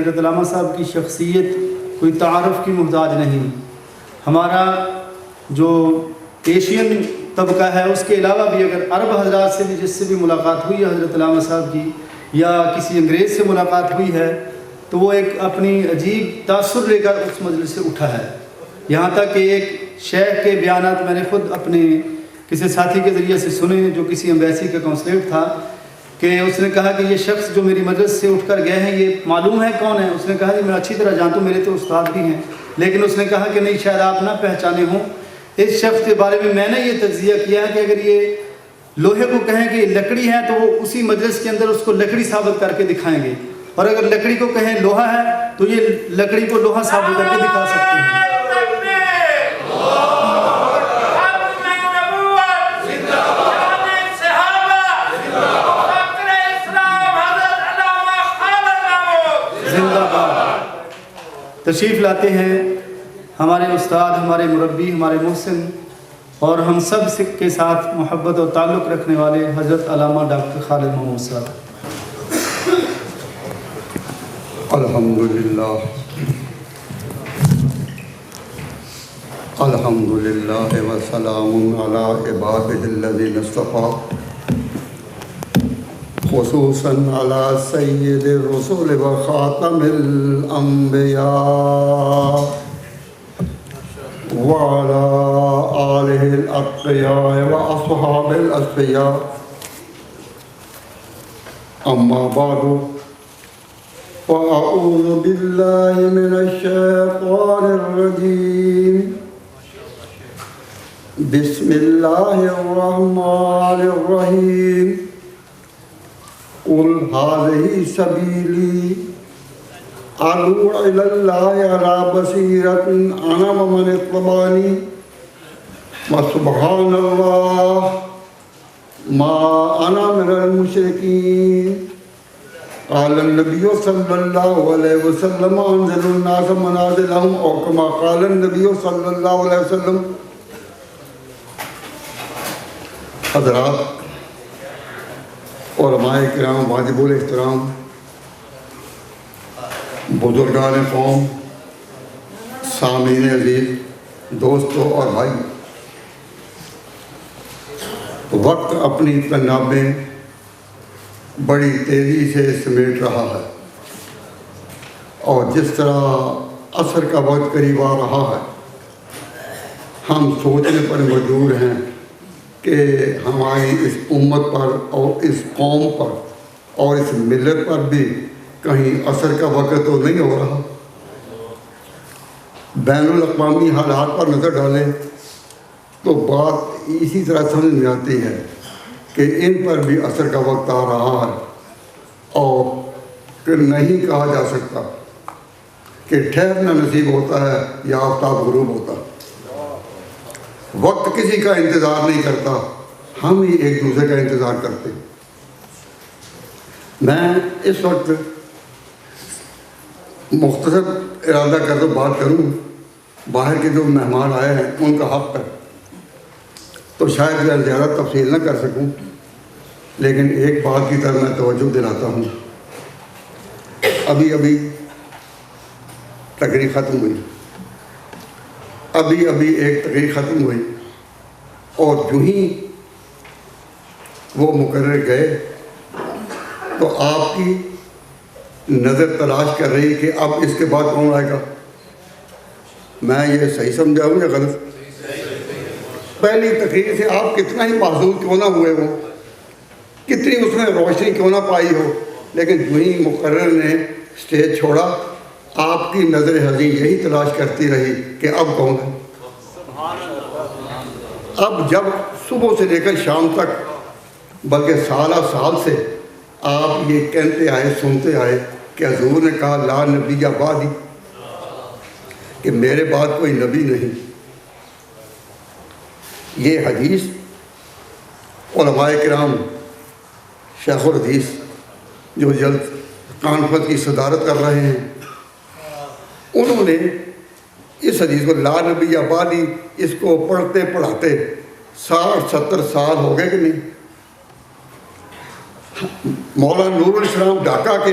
حضرت علامہ صاحب کی شخصیت کوئی تعارف کی محتاج نہیں. ہمارا جو ایشین طبقہ ہے اس کے علاوہ بھی اگر عرب حضرات سے بھی جس سے بھی ملاقات ہوئی ہے حضرت علامہ صاحب کی یا کسی انگریز سے ملاقات ہوئی ہے تو وہ ایک اپنی عجیب تاثر لے کر اس مجلس سے اٹھا ہے. یہاں تک کہ ایک شیخ کے بیانات میں نے خود اپنے کسی ساتھی کے ذریعے سے سنے جو کسی ایمبیسی کا کونسلیٹ تھا کہ اس نے کہا کہ یہ شخص جو میری مجلس سے اٹھ کر گئے ہیں یہ معلوم ہے کون ہے. اس نے کہا کہ میں اچھی طرح جانتا ہوں, میرے تو استاد بھی ہیں, لیکن اس نے کہا کہ نہیں شاید آپ نہ پہچانے ہوں. اس شخص کے بارے میں نے یہ تجزیہ کیا ہے کہ اگر یہ لوہے کو کہیں کہ یہ لکڑی ہے تو وہ اسی مجلس کے اندر اس کو لکڑی ثابت کر کے دکھائیں گے, اور اگر لکڑی کو کہیں لوہا ہے تو یہ لکڑی کو لوہا ثابت کر کے دکھا سکتے ہیں. زندہ باد. تشریف لاتے ہیں ہمارے استاد, ہمارے مربی, ہمارے محسن اور ہم سب کے ساتھ محبت اور تعلق رکھنے والے حضرت علامہ ڈاکٹر خالد محمود صاحب. الحمدللہ وسلام علی عبادہ الذین اصطفیٰ خصوصاً علی سید الرسول و خاتم الانبیاء وعلى آلہ الاتقیاء و اصحاب الاسفیاء. اما بعد فأعوذ باللہ من الشیطان الرجیم. بسم اللہ الرحمن الرحیم. قل هذه سبیلی ادعو الی اللہ علی بصیرۃ انا ومن اتبعنی وسبحان اللہ ما انا من المشرکین. قال النبی صلی اللہ علیہ وسلم انزل الناس منازلهم او کما قال النبی صلی اللہ علیہ وسلم. حضرات, علماء کرام, واجب الاحترام, بزرگان قوم, سامعین عزیز, دوستوں اور بھائی, وقت اپنی تنابیں بڑی تیزی سے سمیٹ رہا ہے اور جس طرح عصر کا وقت قریب آ رہا ہے ہم سوچنے پر مجبور ہیں کہ ہماری اس امت پر اور اس قوم پر اور اس ملت پر بھی کہیں عصر کا وقت تو نہیں ہو رہا. بین الاقوامی حالات پر نظر ڈالیں تو بات اسی طرح سمجھ میں آتی ہے کہ ان پر بھی عصر کا وقت آ رہا ہے اور کہ نہیں کہا جا سکتا کہ ٹھہرنا نصیب ہوتا ہے یا آفتاب غروب ہوتا. وقت کسی کا انتظار نہیں کرتا, ہم ہی ایک دوسرے کا انتظار کرتے. میں اس وقت مختصر ارادہ کر دو بات کروں. باہر کے جو مہمان آئے ہیں ان کا حق ہے تو شاید میں زیادہ تفصیل نہ کر سکوں, لیکن ایک بات کی طرف میں توجہ دلاتا ہوں. ابھی تقریر ختم ہوئی, ابھی ایک تقریر ختم ہوئی اور جو ہی وہ مقرر گئے تو آپ کی نظر تلاش کر رہی کہ اب اس کے بعد کون آئے گا. میں یہ صحیح سمجھا ہوں یا غلط؟ پہلی تقریر سے آپ کتنا ہی معذور کیوں نہ ہوئے ہو, کتنی اس میں روشنی کیوں نہ پائی ہو, لیکن جو ہی مقرر نے اسٹیج چھوڑا آپ کی نظر حضی یہی تلاش کرتی رہی کہ اب کون ہے. اب جب صبح سے لے کر شام تک بلکہ سالہ سال سے آپ یہ کہتے آئے, سنتے آئے کہ حضور نے کہا لا نبی بعدی, کہ میرے بعد کوئی نبی نہیں. یہ حدیث علماء کرام, شیخ الحدیث جو جلد کانفرنس کی صدارت کر رہے ہیں, انہوں نے اس حدیث کو لا نبی بعدی اس کو پڑھتے پڑھاتے 60-70 سال ہو گئے کہ نہیں. مولانا نور الاسلام ڈھاکہ کے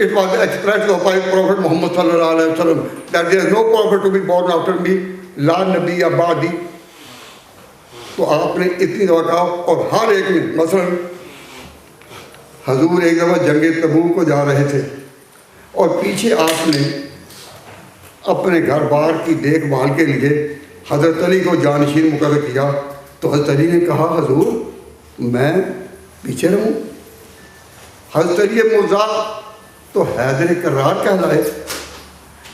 it was expressed by Prophet Muhammad sallallahu alaihi wasallam that there is no prophet to be born after me, la nabi abadi. تو آپ نے اتنی دفعہ کہا اور ہر ایک میں مثلاً حضور ایک دفعہ جنگ تبوک کو جا رہے تھے اور پیچھے آپ نے اپنے گھر بار کی دیکھ بھال کے لیے حضرت علی کو جانشین مقرر کیا، تو حضرت علی نے کہا حضور میں پیچھے رہوں؟ حضرت علی مرزا تو حیدر کرار کہلائے،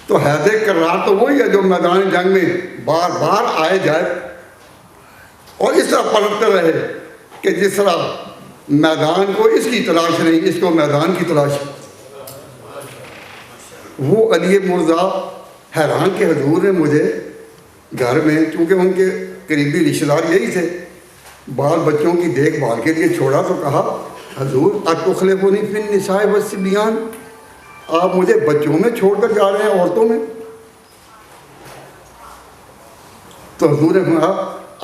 تو حیدر کرار تو وہی ہے جو میدان جنگ میں بار بار آئے جائے اور اس طرح پلٹتے رہے کہ جس طرح میدان کو اس کی تلاش نہیں، اس کو میدان کی تلاش۔ وہ علی مرزا حیران کہ حضور نے مجھے گھر میں، چونکہ ان کے قریبی رشتہ دار یہی تھے، بال بچوں کی دیکھ بھال کے لیے چھوڑا، تو کہا حضور اتخلفونی فی النساء والصبیان، آپ مجھے بچوں میں چھوڑ کر جا رہے ہیں، عورتوں میں؟ تو حضور نے کہا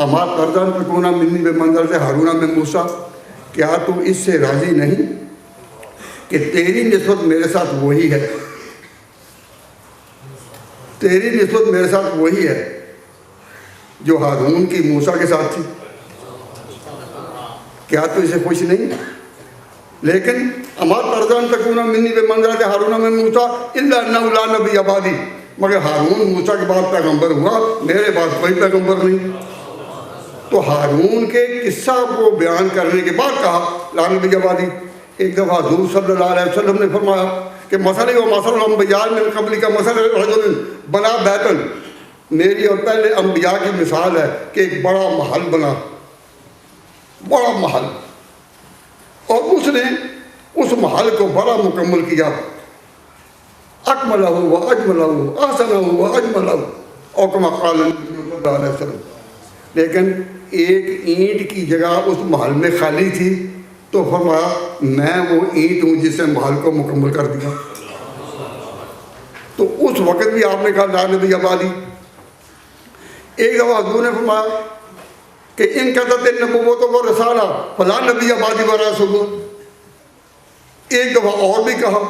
اما ترضیٰ ان تکون منی بمنزلۃ ہارون من موسیٰ، کیا تو اس سے راضی نہیں کہ تیری نسبت میرے ساتھ وہی ہے، تیری نسبت میرے ساتھ وہی ہے جو ہارون کی موسیٰ کے ساتھ تھی؟ کیا تو اسے خوش نہیں؟ لیکن اما ترضیٰ ان تکون منی بمنزلۃ ہارون من موسیٰ الا انہ لا نبی بعدی، مگر ہارون موسیٰ کے بعد پیغمبر ہوا، میرے بعد کوئی پیغمبر نہیں۔ تو ہارون کے قصہ کو بیان کرنے کے بعد کہا لا نبی بعدی۔ ایک دفعہ حضور صلی اللہ علیہ وسلم نے فرمایا کہ مثلی و مثل الانبیاء من قبل کا مثل رجل بنا بیتن، میری اور پہلے انبیاء کی مثال ہے کہ ایک بڑا محل بنا، بڑا محل، اور اس نے اس محل کو بڑا مکمل کیا، اکملہ و اجملہ احسنہ و اجملہ، اور کما قال صلی اللہ علیہ وسلم۔ لیکن ایک اینٹ کی جگہ اس محل میں خالی تھی، تو فرمایا میں وہ اینٹ ہوں جس نے محل کو مکمل کر دیا۔ تو اس وقت بھی آپ نے کہا لا نبی بعدی۔ ایک دفعہ حضور نے فرمایا کہ ان قدرت النبوت و رسالہ فلا نبی بعدی و رسول۔ ایک دفعہ اور بھی کہا،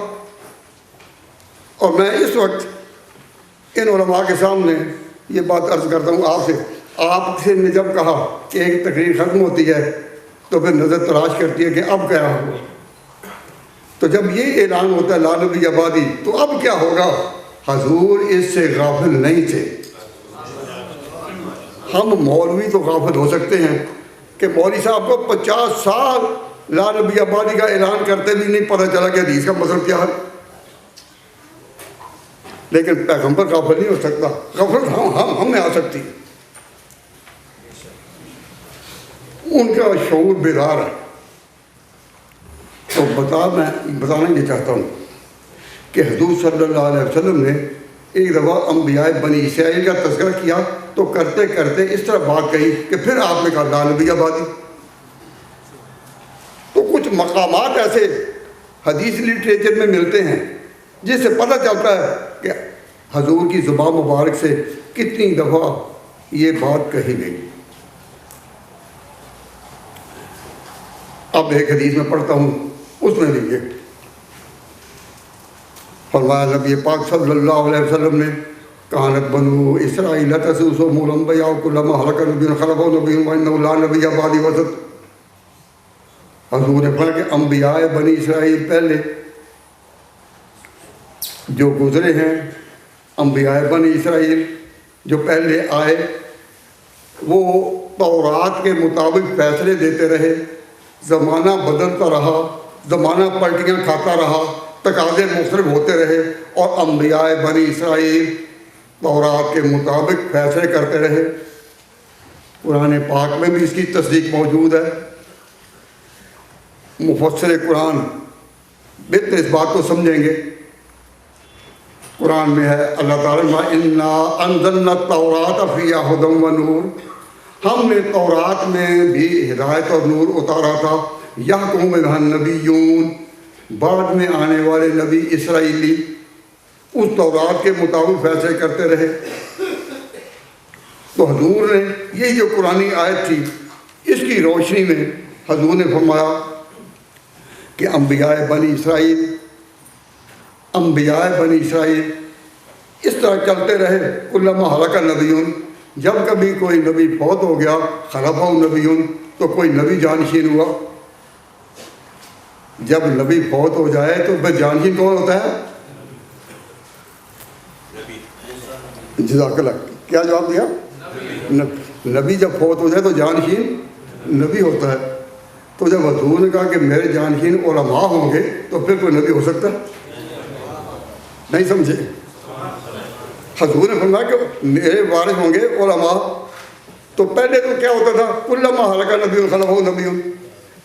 اور میں اس وقت ان علماء کے سامنے یہ بات عرض کرتا ہوں آپ سے، آپ سے نے جب کہا کہ ایک تقریر ختم ہوتی ہے تو پھر نظر تلاش کرتی ہے کہ اب کیا ہوگا، تو جب یہ اعلان ہوتا ہے لا نبی بعدی، تو اب کیا ہوگا؟ حضور اس سے غافل نہیں تھے۔ ہم مولوی تو غافل ہو سکتے ہیں کہ مولوی صاحب کو 50 سال لا نبی بعدی کا اعلان کرتے بھی نہیں پتہ چلا کہ حدیث کا مطلب کیا ہے، لیکن پیغمبر غافل نہیں ہو سکتا، غفلت ہم میں آ سکتی ہے۔ ان کا شعور بیدار ہے۔ تو میں بتانا یہ چاہتا ہوں کہ حضور صلی اللہ علیہ وسلم نے ایک دفعہ انبیاء بنی اسرائیل کا تذکرہ کیا، تو کرتے کرتے اس طرح بات کہی کہ پھر آپ نے کہا لا نبی بعدی۔ تو کچھ مقامات ایسے حدیث لٹریچر میں ملتے ہیں جس سے پتہ چلتا ہے کہ حضور کی زبان مبارک سے کتنی دفعہ یہ بات کہی گئی۔ اب ایک حدیث میں پڑھتا ہوں، اس میں دیکھیے فرمایا نبی پاک صلی اللہ علیہ وسلم نے کانت بنو اسرائیل تسوسهم الانبیاء کلما ہلک نبی خلفہ نبی وانہ لا نبی بعدی وسط۔ حضور نے فرمایا کہ انبیاء بنی اسرائیل پہلے جو گزرے ہیں، انبیاء بنی اسرائیل جو پہلے آئے، وہ تورات کے مطابق فیصلے دیتے رہے، زمانہ بدلتا رہا، زمانہ پلٹیاں کھاتا رہا، تقاضے مختلف ہوتے رہے، اور انبیاء بنی اسرائیل تورات کے مطابق فیصلے کرتے رہے۔ قرآن پاک میں بھی اس کی تصدیق موجود ہے۔ مفسر قرآن بہتر اس بات کو سمجھیں گے۔ قرآن میں ہے اللہ تعالیٰ انا انزلنا التوراۃ فیہا ھدی و نور، ہم نے تورات میں بھی ہدایت اور نور اتارا تھا، یحکم بہا النبیون، بعد میں آنے والے نبی اسرائیلی اس تورات کے مطابق فیصلے کرتے رہے۔ تو حضور نے یہ جو قرآنی آیت تھی، اس کی روشنی میں حضور نے فرمایا کہ انبیاء بنی اسرائیل انبیاء بنی اسرائیل اس طرح چلتے رہے، کلما ہلاک نبیون، جب کبھی کوئی نبی فوت ہو گیا خلفہ نبیون، تو کوئی نبی جانشین ہوا۔ جب نبی فوت ہو جائے تو پھر جانشین کون ہوتا ہے؟ جزاک اللہ، کیا جواب دیا؟ نبی جب فوت ہو جائے تو جانشین نبی ہوتا ہے۔ تو جب حضور نے کہا کہ میرے جانشین علماء ہوں گے تو پھر کوئی نبی ہو سکتا ہے؟ نہیں سمجھے؟ حضور نے فرمایا کہ میرے وارث ہوں گے علماء، تو پہلے تو کیا ہوتا تھا؟ کلما ہلک نبی خلفہ نبی،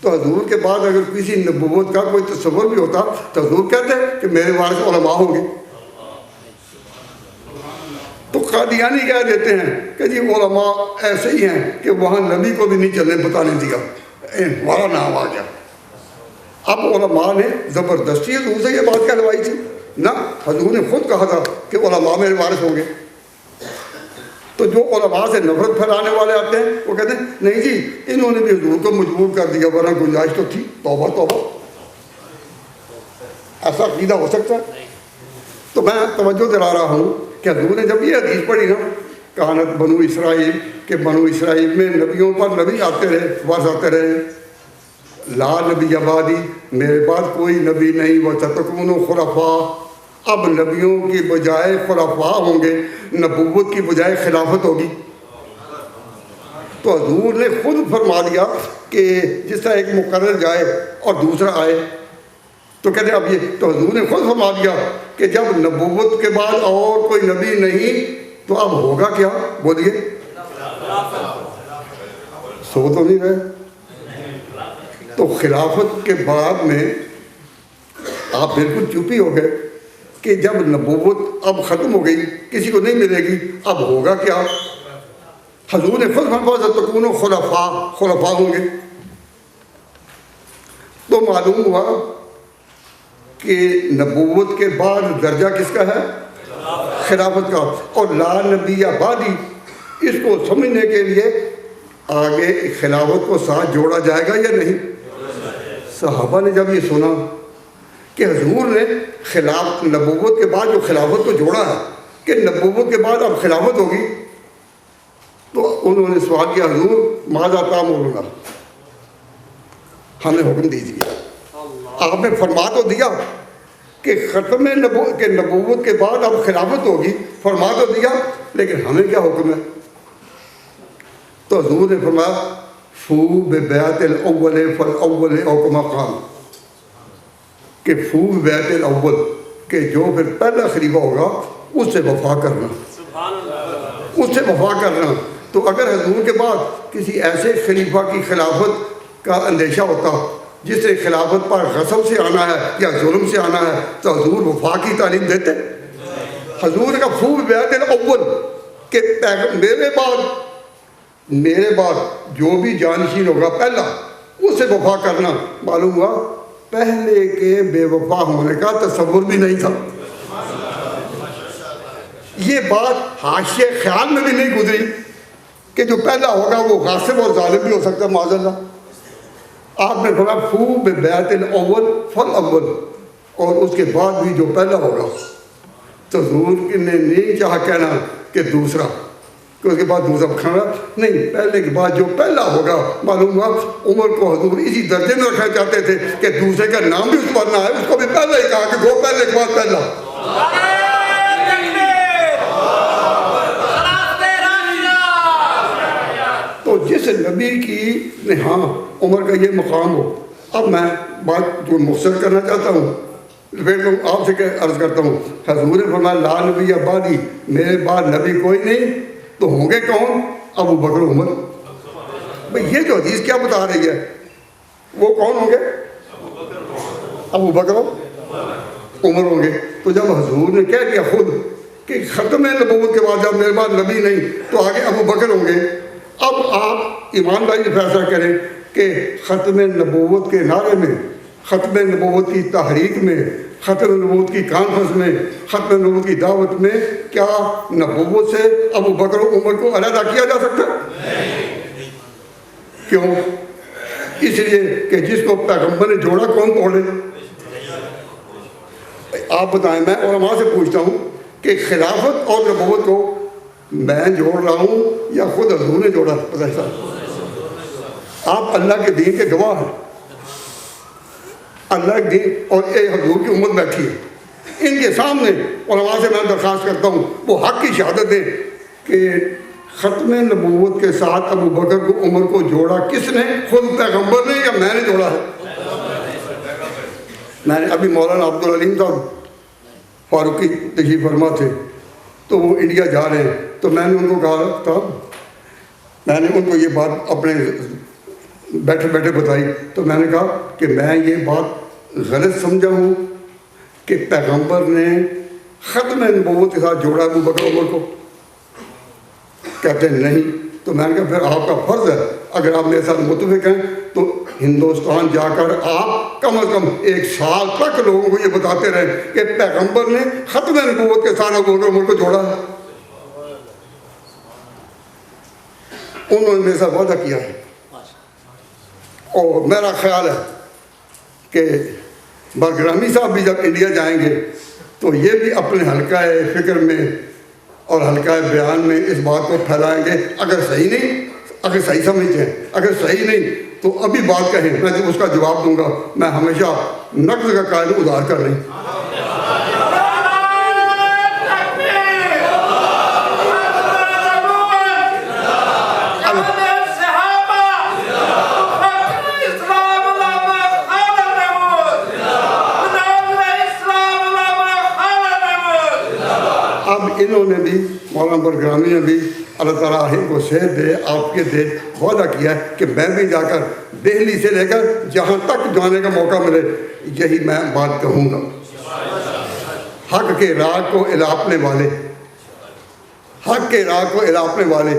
تو حضور کے بعد اگر کسی نبوت کا کوئی تصور بھی ہوتا تو حضور کہتے ہیں کہ میرے وارث علماء ہوں گے۔ تو قادیانی کہہ دیتے ہیں کہ جی علماء ایسے ہی ہیں کہ وہاں نبی کو بھی نہیں چلنے بتانے دیا، ہمارا نام آ گیا۔ اب علماء نے زبردستی حضور سے یہ بات کہلوائی تھی نہ، حضور نے خود کہا تھا کہ علماء میرے وارث ہوں گے۔ تو جو علماء سے نفرت پھیلانے والے آتے ہیں وہ کہتے ہیں نہیں جی انہوں نے بھی حضور کو مجبور کر دیا، ورنہ گنجائش تو تھی۔ توبہ توبہ، ایسا عقیدہ ہو سکتا ہے؟ تو میں توجہ دلا رہا ہوں کہ حضور نے جب یہ حدیث پڑھی نا، کانت بنو اسرائیل، کہ بنو اسرائیل میں نبیوں پر نبی آتے رہے، وارث آتے رہے، لا نبی بعدی، میرے بعد کوئی نبی نہیں، وَتَتَكُونُ خُلَفَاءَ، اب نبیوں کی بجائے خلفاء ہوں گے، نبوت کی بجائے خلافت ہوگی۔ تو حضور نے خود فرما دیا کہ جس طرح ایک مقرر جائے اور دوسرا آئے، تو کہتے ہیں اب یہ، تو حضور نے خود فرما دیا کہ جب نبوت کے بعد اور کوئی نبی نہیں تو اب ہوگا کیا؟ بولیے، سو تو نہیں رہے؟ تو خلافت کے بعد میں آپ بالکل چپ ہی ہو گئے کہ جب نبوت اب ختم ہو گئی، کسی کو نہیں ملے گی، اب ہوگا کیا؟ حضور نے خود فرمایا تکونو خلفاء، خلفاء ہوں گے۔ تو معلوم ہوا کہ نبوت کے بعد درجہ کس کا ہے؟ خلافت کا۔ اور لا نبی بعدی، اس کو سمجھنے کے لیے آگے خلافت کو ساتھ جوڑا جائے گا یا نہیں؟ صحابہ نے جب یہ سنا کہ حضور نے نبوت کے بعد جو خلافت کو جوڑا ہے کہ نبوت کے بعد اب خلافت ہوگی، تو انہوں نے سوال کیا حضور ماذا تأمرنا، ہمیں حکم دیجیے۔ آپ نے فرما تو دیا کہ ختم نبوت کے بعد اب خلافت ہوگی، فرما تو دیا، لیکن ہمیں کیا حکم ہے؟ تو حضور نے فرمایا فو ببیعت الاول فالاول او کما قال، کہ فو ببیعت الاول، کہ جو پھر پہلا خلیفہ ہوگا اس سے وفا کرنا، اس سے وفا کرنا۔ تو اگر حضور کے بعد کسی ایسے خلیفہ کی خلافت کا اندیشہ ہوتا جس سے خلافت پر غصب سے آنا ہے یا ظلم سے آنا ہے، تو حضور وفا کی تعلیم دیتے؟ حضور کا فو ببیعت الاول، کہ میرے بعد جو بھی جانشین ہوگا پہلا، اس سے وفا کرنا۔ معلوم ہوا پہلے کے بے وفا ہونے کا تصور بھی نہیں تھا۔ یہ بات حاشیے خیال میں بھی نہیں گزری کہ جو پہلا ہوگا وہ غاصب اور ظالم بھی ہو سکتا ہے، معاذ اللہ۔ آپ نے فرمایا فو ببیعت الاول فالاول، اور اس کے بعد بھی جو پہلا ہوگا۔ تو حضور نے نہیں چاہا کہنا کہ دوسرا، کہ اس کے بعد دوسرا کھانا نہیں، پہلے کے بعد جو پہلا ہوگا۔ معلوم ہوا عمر کو حضور اسی درجے میں رکھنا چاہتے تھے کہ دوسرے کا نام بھی اس پر نہ ہے، اس کو بھی پہلے ہی کہا کہ وہ پہلے کے بعد پہلا۔ تو جس نبی کی نے ہاں عمر کا یہ مقام ہو۔ اب میں بات جو مختصر کرنا چاہتا ہوں، پھر آپ سے عرض کرتا ہوں، حضور نے فرمایا لا نبی بعدی، میرے بعد نبی کوئی نہیں، تو ہوں گے کون؟ ابو بکر عمر۔ بھئی یہ جو حدیث کیا بتا رہی ہے، وہ کون ہوں گے؟ ابو بکر عمر ہوں گے۔ تو جب حضور نے کہہ دیا خود کہ ختم نبوت کے بعد جب میرے بعد نبی نہیں تو آگے ابو بکر ہوں گے، اب آپ ایمانداری سے فیصلہ کریں کہ ختم نبوت کے نعرے میں، ختم نبوت کی تحریک میں، ختم نبوت کی کانفرنس میں، ختم نبوت کی دعوت میں کیا نبوت سے ابو بکر و عمر کو علیحدہ کیا جا سکتا ہے؟ کیوں؟ اس لیے کہ جس کو پیغمبر نے جوڑا کون توڑے؟ آپ بتائیں، میں علماء سے پوچھتا ہوں کہ خلافت اور نبوت کو میں جوڑ رہا ہوں یا خود حضور نے جوڑا؟ پتہ صاحب، آپ اللہ کے دین کے گواہ ہیں، اللہ کے دین اور ایک حضور کی امت بیٹھی ہے، ان کے سامنے علماء سے میں درخواست کرتا ہوں وہ حق کی شہادت دیں کہ ختم نبوت کے ساتھ ابو بکر کو، عمر کو جوڑا کس نے؟ خود پیغمبر نے یا میں نے جوڑا ہے؟ میں نے ابھی مولانا عبدالعلیم صاحب فاروقی تشریف فرما تھے، تو وہ انڈیا جا رہے ہیں، تو میں نے ان کو کہا تھا، میں نے ان کو یہ بات اپنے بیٹھے بیٹھے بتائی، تو میں نے کہا کہ میں یہ بات غلط سمجھا ہوں کہ پیغمبر نے ختم نبوت کے ساتھ جوڑا ابو بکر عمر کو؟ کہتے ہیں نہیں۔ تو میں نے کہا پھر آپ کا فرض ہے، اگر آپ میرے ساتھ متفق ہیں تو ہندوستان جا کر آپ کم از کم 1 سال تک لوگوں کو یہ بتاتے رہے کہ پیغمبر نے ختم نبوت کے ساتھ ابو بکر عمر کو جوڑا ہے۔ انہوں نے میرے ساتھ وعدہ کیا ہے، اور میرا خیال ہے کہ برگرامی صاحب بھی جب انڈیا جائیں گے تو یہ بھی اپنے حلقہ فکر میں اور حلقہ بیان میں اس بات کو پھیلائیں گے۔ اگر صحیح نہیں، اگر صحیح سمجھتے ہیں، اگر صحیح نہیں تو ابھی بات کہیں، میں اس کا جواب دوں گا۔ میں ہمیشہ نقد کا قائل ہوں، ادھار کر نہیں۔ اب انہوں نے بھی، مولانا برگرامی نے بھی، اللہ تعالیٰ ان کو صحت دے، آپ کے دے، وعدہ کیا ہے کہ میں بھی جا کر دہلی سے لے کر جہاں تک جانے کا موقع ملے یہی میں بات کہوں گا۔ حق کے راہ کو الاپنے والے، حق کے راہ کو الاپنے والے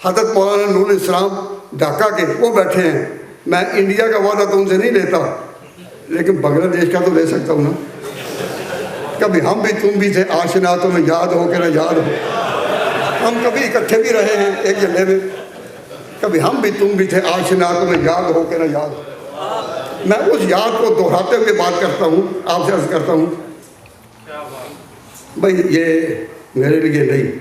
حضرت مولانا نور الاسلام ڈھاکہ کے وہ بیٹھے ہیں۔ میں انڈیا کا وعدہ تو ان سے نہیں لیتا، لیکن بنگلہ دیش کا تو لے سکتا ہوں نا۔ کبھی ہم بھی تم بھی تھے آشنا، تمہیں یاد ہو کہ نہ یاد ہو، ہم کبھی اکٹھے بھی رہے ہیں ایک جگہ میں، کبھی ہم بھی تم بھی تھے آشنا، تمہیں یاد ہو کہ نہ یاد ہو۔ میں اس یاد کو دہراتے ہوئے بات کرتا ہوں، آپ سے عرض کرتا ہوں بھائی یہ میرے لیے نہیں،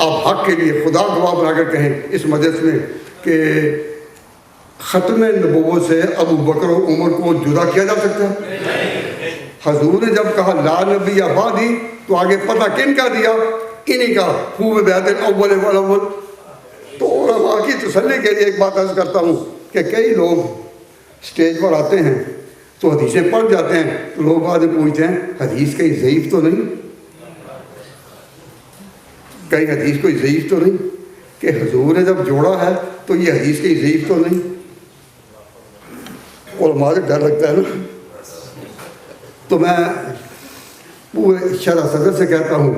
آپ حق کے لیے خدا گواہ بنا کر کہیں اس مجلس میں کہ ختم نبوت سے ابو بکر و عمر کو جدا کیا جا سکتا ہے؟ حضور نے جب کہا لا نبی بعدی تو آگے پتہ کن کا دیا؟ انہی کا، خوب بیعت الاول والاول۔ تو علماء کی تسلی کے لیے ایک بات عرض کرتا ہوں کہ کئی لوگ سٹیج پر آتے ہیں تو حدیثیں پڑھ جاتے ہیں، تو لوگ بعد میں پوچھتے ہیں حدیث کہیں ضعیف تو نہیں، کہیں حدیث کوئی ضعیف تو نہیں، کہ حضور نے جب جوڑا ہے تو یہ حدیث کہیں ضعیف تو نہیں؟ علماء سے ڈر لگتا ہے نا۔ تو میں پورے شرح صدر سے کہتا ہوں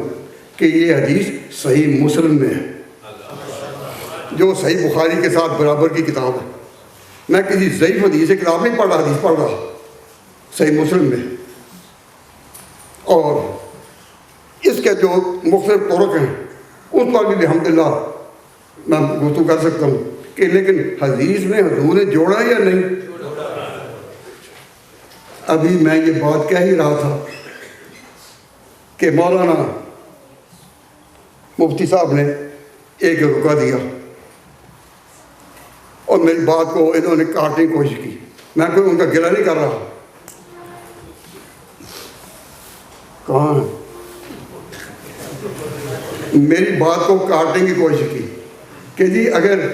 کہ یہ حدیث صحیح مسلم میں ہے، جو صحیح بخاری کے ساتھ برابر کی کتاب ہے۔ میں کسی ضعیف حدیث سے کتاب نہیں پڑھ رہا، حدیث پڑھ رہا، صحیح مسلم میں۔ اور اس کے جو مختلف طرق ہیں اس پر بھی الحمدللہ میں گفتگو کر سکتا ہوں کہ لیکن حدیث میں حضور نے جوڑا یا نہیں۔ ابھی میں یہ بات کہہ ہی رہا تھا کہ مولانا مفتی صاحب نے ایک رکا دیا اور میری بات کو انہوں نے کاٹنے کی کوشش کی۔ میں کوئی ان کا گلہ نہیں کر رہا، کہاں میری بات کو کاٹنے کی کوشش کی کہ جی اگر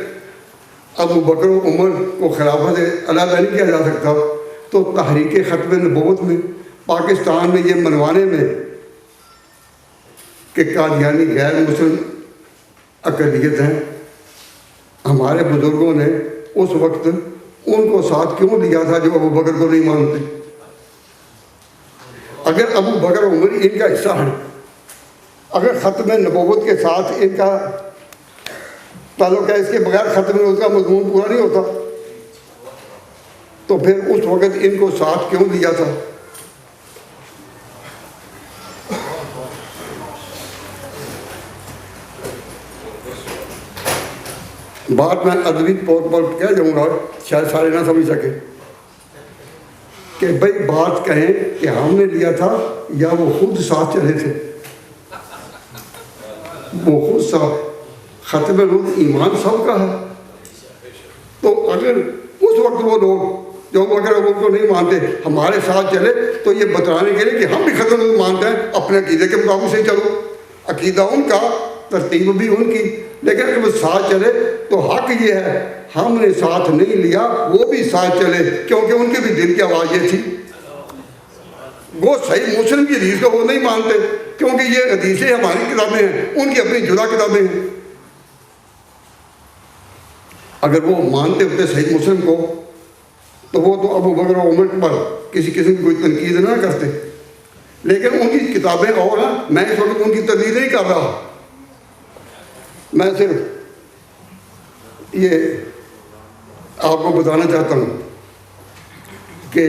ابو بکر و عمر کو خلافت علیحدہ نہیں کیا جا سکتا تو تحریک ختم نبوت میں پاکستان میں یہ منوانے میں کہ قادیانی غیر مسلم اقلیت ہیں، ہمارے بزرگوں نے اس وقت ان کو ساتھ کیوں لیا تھا جو ابو بکر کو نہیں مانتے؟ اگر ابو بکر عمر ان کا حصہ ہے، اگر ختم نبوت کے ساتھ ان کا تعلق ہے، اس کے بغیر ختم نبوت کا مضمون پورا نہیں ہوتا، تو پھر اس وقت ان کو ساتھ کیوں لیا تھا؟ بات میں ادبی طور پر کہہ جاؤں گا، شاید سارے نہ سمجھ سکے کہ بھائی بات کہیں کہ ہم نے لیا تھا یا وہ خود ساتھ چلے تھے. وہ خود ساتھ. ختم رود ایمان سب کا ہے. تو اگر اس وقت وہ لوگ جو اگر ان کو نہیں مانتے ہمارے ساتھ چلے تو یہ بتانے کے لیے کہ ہم بھی ختم رود مانتے ہیں, اپنے عقیدے کے مطابق سے چلو. عقیدہ ان کا, ترتیب بھی ان کی, لیکن اگر وہ ساتھ چلے تو حق یہ ہے ہم نے ساتھ نہیں لیا وہ بھی ساتھ چلے, کیونکہ ان کے بھی دل کی آواز یہ تھی. وہ صحیح مسلم کی حدیث کو وہ نہیں مانتے کیونکہ یہ حدیثیں ہماری کتابیں ہیں, ان کی اپنی جدا کتابیں ہیں. اگر وہ مانتے ہوتے صحیح مسلم کو تو وہ تو ابو بکر و عمر پر کسی قسم کی کوئی تنقید نہ کرتے. لیکن ان کی کتابیں اور ہیں, میں اس وقت ان کی تردید نہیں کر رہا, میں صرف یہ آپ کو بتانا چاہتا ہوں کہ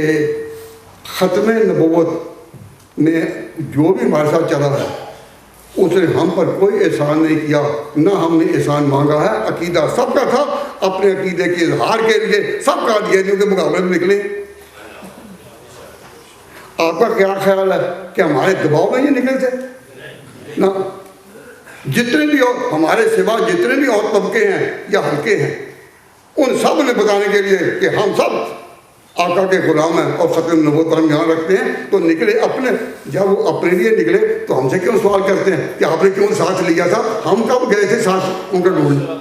ختم نبوت میں جو بھی ہمارے ساتھ چلا ہے اس نے ہم پر کوئی احسان نہیں کیا, نہ ہم نے احسان مانگا ہے. عقیدہ سب کا تھا, اپنے عقیدے کے اظہار کے لیے سب کا دیا کے مقابلے میں نکلے. آپ کا کیا خیال ہے کہ ہمارے دباؤ میں یہ نکلے تھے؟ نہ. جتنے بھی اور ہمارے سوا جتنے بھی اور طبقے ہیں یا حلقے ہیں ان سب نے بتانے کے لیے کہ ہم سب آقا کے غلام ہیں اور ختم نبوت پر ہم یہاں رکھتے ہیں, تو نکلے اپنے. جب وہ اپنے لیے نکلے تو ہم سے کیوں سوال کرتے ہیں کہ آپ نے کیوں ساتھ لیا تھا؟ ہم کب گئے تھے ساتھ ان کا ڈھونڈنے؟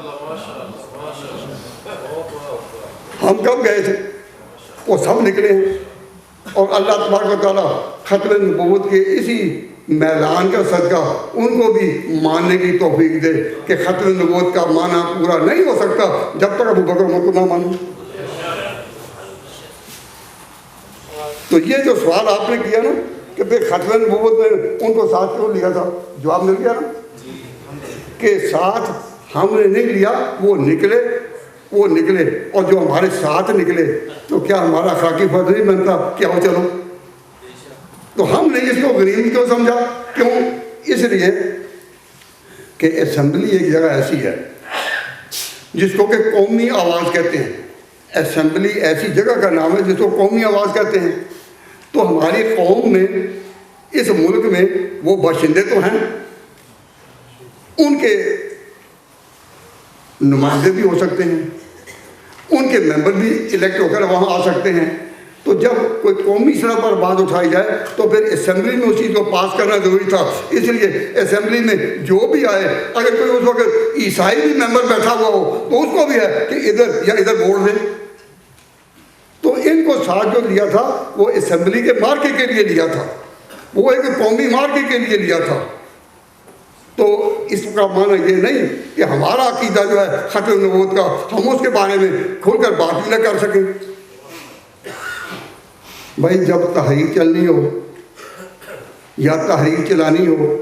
ہم کب گئے تھے؟ وہ سب نکلے ہیں. اور اللہ تبارک و تعالیٰ ختم نبوت کے اسی میدان کا صدقہ ان کو بھی ماننے کی توفیق دے کہ ختم نبوت کا معنی پورا نہیں ہو سکتا جب تک ابو بکر عمر کو نہ مانو. تو یہ جو سوال آپ نے کیا نا کہ بھئی ختم نبوت میں ان کو ساتھ کیوں لیا تھا, جواب مل گیا نا کہ ساتھ ہم نے نہیں لیا, وہ نکلے اور جو ہمارے ساتھ نکلے تو کیا ہمارا اخلاقی فرض نہیں بنتا کہ آؤ چلو؟ تو ہم نے اس کو غنیمت کیوں سمجھا؟ کیوں؟ اس لیے کہ اسمبلی ایک جگہ ایسی ہے جس کو کہ قومی آواز کہتے ہیں. اسمبلی ایسی جگہ کا نام ہے جس کو قومی آواز کہتے ہیں. تو ہماری قوم میں, اس ملک میں وہ باشندے تو ہیں, ان کے نمائندے بھی ہو سکتے ہیں, ان کے ممبر بھی الیکٹ ہو کر وہاں آ سکتے ہیں. تو جب کوئی قومی سطح پر بات اٹھائی جائے تو پھر اسمبلی میں اس چیز کو پاس کرنا ضروری تھا. اس لیے اسمبلی میں جو بھی آئے, اگر کوئی اس وقت عیسائی بھی ممبر بیٹھا ہوا ہو تو اس کو بھی ہے کہ ادھر یا ادھر ووٹ دیں. تو ان کو ساتھ جو لیا تھا وہ اسمبلی کے مارکے کے لیے لیا تھا, وہ ایک قومی مارکے کے لیے لیا تھا. تو اس کا معنی یہ نہیں کہ ہمارا عقیدہ جو ہے ختم نبوت کا ہم اس کے بارے میں کھل کر بات بھی نہ کر سکیں. بھائی جب تحریک چلنی ہو یا تحریک چلانی ہو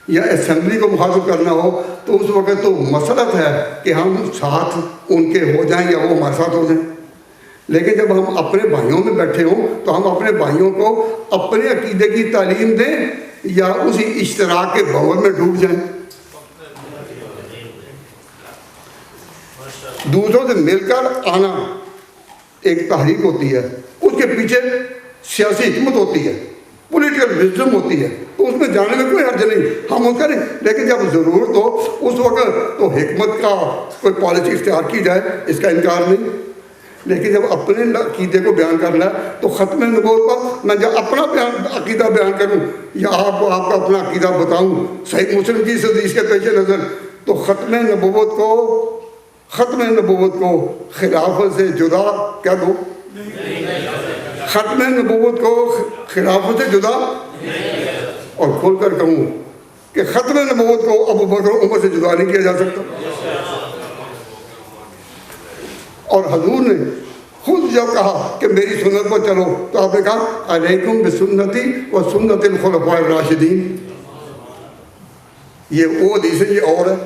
یا اسمبلی کو مخاطب کرنا ہو تو اس وقت تو مسئلت ہے کہ ہم ساتھ ان کے ہو جائیں یا وہ ہمارے ساتھ ہو جائیں. لیکن جب ہم اپنے بھائیوں میں بیٹھے ہوں تو ہم اپنے بھائیوں کو اپنے عقیدے کی تعلیم دیں یا اسی اشتراک کے بھنور میں ڈوب جائیں. دوسروں سے مل کر آنا ایک تحریک ہوتی ہے, اس کے پیچھے سیاسی حکمت ہوتی ہے, پولیٹیکل وزڈم ہوتی ہے, تو اس میں جانے میں کوئی حرج نہیں, ہم وہ کریں. لیکن جب ضرورت ہو اس وقت تو حکمت کا کوئی پالیسی اختیار کی جائے, اس کا انکار نہیں. لیکن جب اپنے عقیدے کو بیان کرنا ہے تو ختم نبوت پر میں جب اپنا عقیدہ بیان کروں یا آپ کو آپ کا اپنا عقیدہ بتاؤں صحیح مسلم کی حدیث کے پیش نظر, تو ختم نبوت کو خلافت سے جدا کیا دو, ختم نبوت کو خلافت سے جدا, اور کھول کر کہوں کہ ختم نبوت کو ابو بکر عمر سے جدا نہیں کیا جا سکتا. اور حضور نے خود جب کہا کہ میری سنت پر چلو تو آپ نے کہا علیکم بسنتی و سنت الخلفاء الراشدین. یہ وہ حدیث ہے, یہ اور ہے,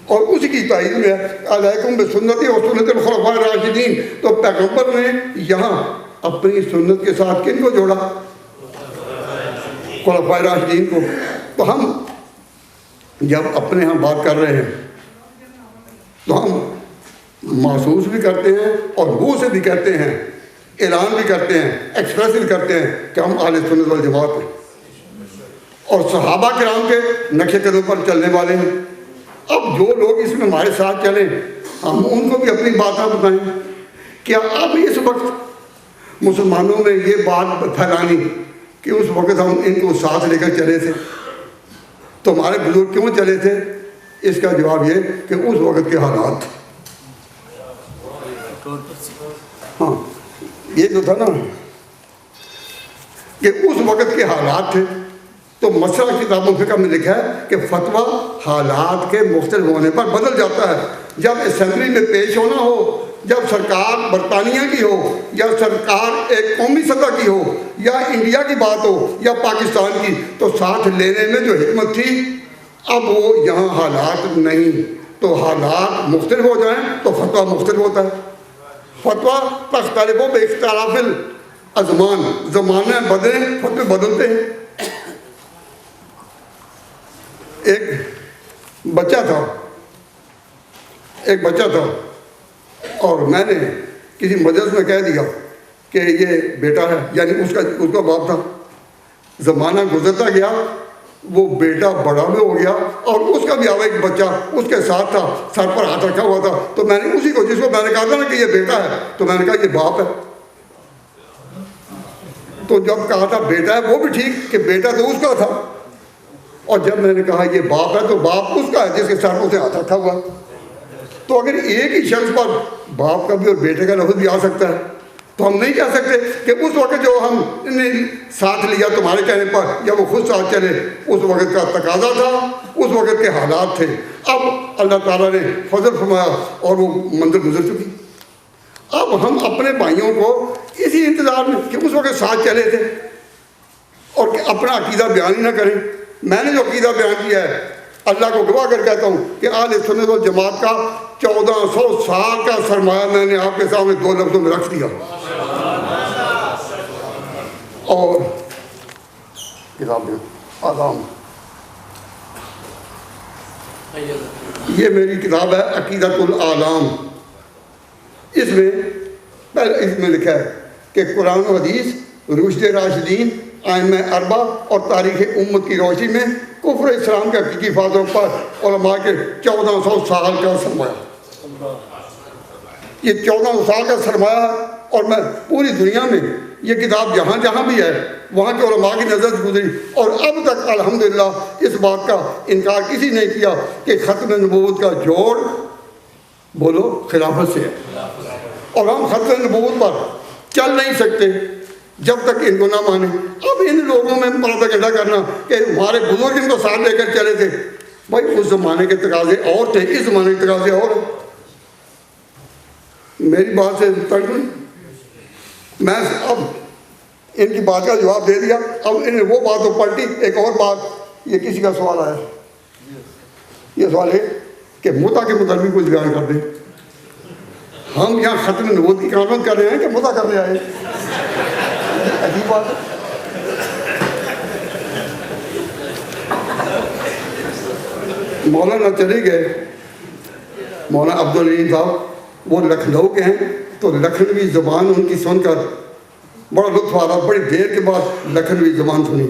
اور اسی کی تائید میں ہے علیکم بسنتی و سنت الخلفاء الراشدین. تو پیغمبر نے یہاں اپنی سنت کے ساتھ کن کو جوڑا؟ خلفاء راشدین کو. تو ہم جب اپنے ہاں بات کر رہے ہیں تو ہم محسوس بھی کرتے ہیں اور منہ سے بھی کہتے ہیں اعلان بھی کرتے ہیں، ایکسپریس بھی کرتے ہیں کہ ہم اہل سنت والجماعت ہیں اور صحابہ کرام کے نقش قدم پر چلنے والے ہیں۔ اب جو لوگ اس میں ہمارے ساتھ چلیں ہم ان کو بھی اپنی باتیں بتائیں۔ کیا اب اس وقت مسلمانوں میں یہ بات پھیلانی کہ اس وقت ہم ان کو ساتھ لے کر چلے تھے تو ہمارے بزرگ کیوں چلے تھے؟ اس کا جواب یہ کہ اس وقت کے حالات، ہاں یہ جو تھا نا کہ اس وقت کے حالات تھے۔ تو مسئلہ کتابوں فقہ میں لکھا ہے کہ فتویٰ حالات کے مختلف ہونے پر بدل جاتا ہے۔ جب اسمبلی میں پیش ہونا ہو، جب سرکار برطانیہ کی ہو یا سرکار ایک قومی سطح کی ہو یا انڈیا کی بات ہو یا پاکستان کی، تو ساتھ لینے میں جو حکمت تھی اب وہ یہاں حالات نہیں، تو حالات مختلف ہو جائیں تو فتویٰ مختلف ہوتا ہے۔ فتویٰ تختلف بے اختلاف الازمان، زمانے بدلیں فتوے بدلتے ہیں۔ ایک بچہ تھا اور میں نے کسی مجلس میں کہہ دیا کہ یہ بیٹا ہے، یعنی اس کا باپ تھا۔ زمانہ گزرتا گیا، وہ بیٹا بڑا بھی ہو گیا اور اس کا بھی آوا ایک بچہ اس کے ساتھ تھا، سر پر ہاتھ رکھا ہوا تھا۔ تو میں نے اسی کو، جس کو میں نے کہا تھا نا کہ یہ بیٹا ہے، تو میں نے کہا یہ باپ ہے۔ تو جب کہا تھا بیٹا ہے وہ بھی ٹھیک کہ بیٹا تو اس کا تھا، اور جب میں نے کہا یہ باپ ہے تو باپ اس کا ہے جس کے سر پر اسے ہاتھ رکھا ہوا۔ تو اگر ایک ہی شخص پر باپ کا بھی اور بیٹے کا لفظ بھی آ سکتا ہے تو ہم نہیں کہہ سکتے کہ اس وقت جو ہم نے ساتھ لیا تمہارے کہنے پر یا وہ خود ساتھ چلے، اس وقت کا تقاضا تھا، اس وقت کے حالات تھے۔ اب اللہ تعالیٰ نے فضل فرمایا اور وہ منزل گزر چکی۔ اب ہم اپنے بھائیوں کو اسی انتظار میں کہ اس وقت ساتھ چلے تھے اور کہ اپنا عقیدہ بیان ہی نہ کریں۔ میں نے جو عقیدہ بیان کیا ہے اللہ کو گواہ کر کہتا ہوں کہ اہل سنت والجماعت کا 1400 سال کا سرمایہ میں نے آپ کے سامنے 2 لفظوں میں رکھ دیا۔ اور کتاب آدم، یہ میری کتاب ہے عقیدۃ العالم۔ اس میں لکھا ہے کہ قرآن و حدیث، رشد راشدین، ائمہ اربع اور تاریخ امت کی روشنی میں کفر اسلام کے حقیقی فاضلوں پر علماء کے 1400 سال کا سرمایہ۔ یہ 1400 سال کا سرمایہ ہے اور میں پوری دنیا میں یہ کتاب جہاں جہاں بھی ہے وہاں کے علماء کی نظر گزری اور اب تک الحمدللہ اس بات کا انکار کسی نے کیا کہ ختم نبوت کا جوڑ بولو خلافت سے ہے، اور ہم ختم نبوت پر چل نہیں سکتے جب تک ان کو نہ مانیں۔ اب ان لوگوں میں پردہ گڈھا کرنا کہ ہمارے بزرگ ان کو ساتھ لے کر چلے تھے، بھائی اس زمانے کے تقاضے اور تھے، اس زمانے کے تقاضے اور ہیں۔ میری بات سے تنگ نہیں، میں اب ان کی بات کا جواب دے دیا۔ اب انہیں وہ بات تو پلٹی۔ ایک اور بات، یہ کسی کا سوال آیا، یہ سوال ہے کہ متع کے متعلق کچھ بیان کر دیں۔ ہم یہاں ختم نبوت کی کانفرنس کر رہے ہیں کہ متع کرنے آئے؟ عجیب بات ہے۔ مولانا چلے گئے، مولانا عبدالعلیم صاحب، وہ لکھنؤ کے ہیں، تو لکھنوی زبان ان کی سن کر بڑا لطف آ رہا۔ بڑی دیر کے بعد لکھنوی زبان سنی،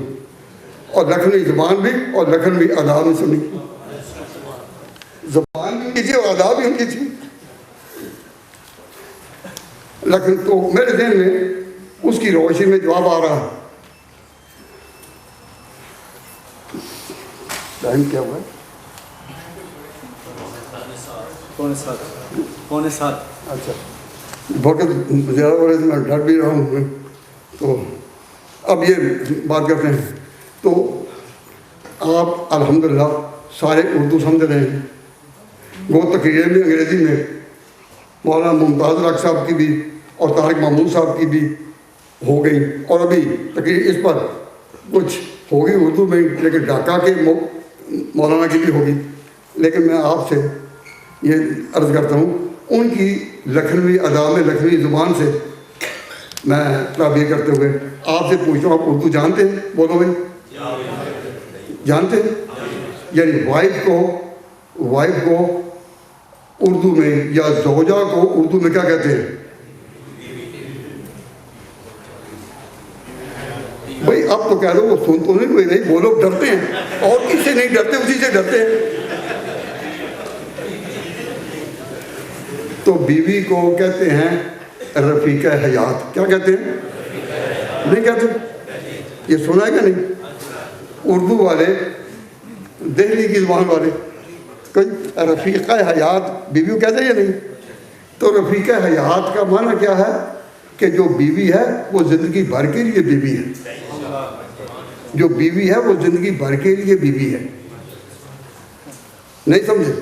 اور لکھنوی زبان بھی اور لکھنوی ادا بھی سنی۔ زبان بھی ان کی تھی اور ادا بھی ان کی تھی۔ لیکن تو میرے ذہن میں اس کی روشنی میں جواب آ رہا ہے۔ ٹائم کیا ہوا ہے؟ 6:45۔ اچھا، وقت زیادہ ہو رہے تھے، میں ڈر بھی رہا ہوں۔ تو اب یہ بات کرتے ہیں، تو آپ الحمدللہ سارے اردو سمجھ رہے ہیں۔ وہ تقریریں بھی انگریزی میں مولانا ممتاز الحق صاحب کی بھی اور طارق محمود صاحب کی بھی ہو گئی، اور ابھی تقریر اس پر کچھ ہوگی اردو میں، لیکن ڈھاکہ کے مولانا کی بھی ہوگی۔ لیکن میں آپ سے یہ عرض کرتا ہوں، ان کی لکھنوی ادا میں لکھنوی زبان سے میں تعبیر کرتے ہوئے آپ سے پوچھتا ہوں، آپ اردو جانتے ہیں؟ بولو بھائی، جانتے ہیں؟ یعنی وائف کو اردو میں یا زوجہ کو اردو میں کیا کہتے ہیں؟ بھائی اب تو کہہ دو وہ سن تو نہیں، وہ لوگ ڈرتے ہیں، اور کس سے نہیں ڈرتے، اسی سے ڈرتے ہیں۔ تو بیوی کو کہتے ہیں رفیقہ حیات، کیا کہتے ہیں؟ نہیں کہتے؟ یہ سنا ہے کہ نہیں؟ اردو والے، دہلی کی زبان والے کوئی رفیقہ حیات بیوی کو کہتے ہیں یا نہیں؟ تو رفیقہ حیات کا معنی کیا ہے؟ کہ جو بیوی ہے وہ زندگی بھر کے لیے بیوی ہے، جو بیوی ہے وہ زندگی بھر کے لیے بیوی ہے۔ نہیں سمجھے؟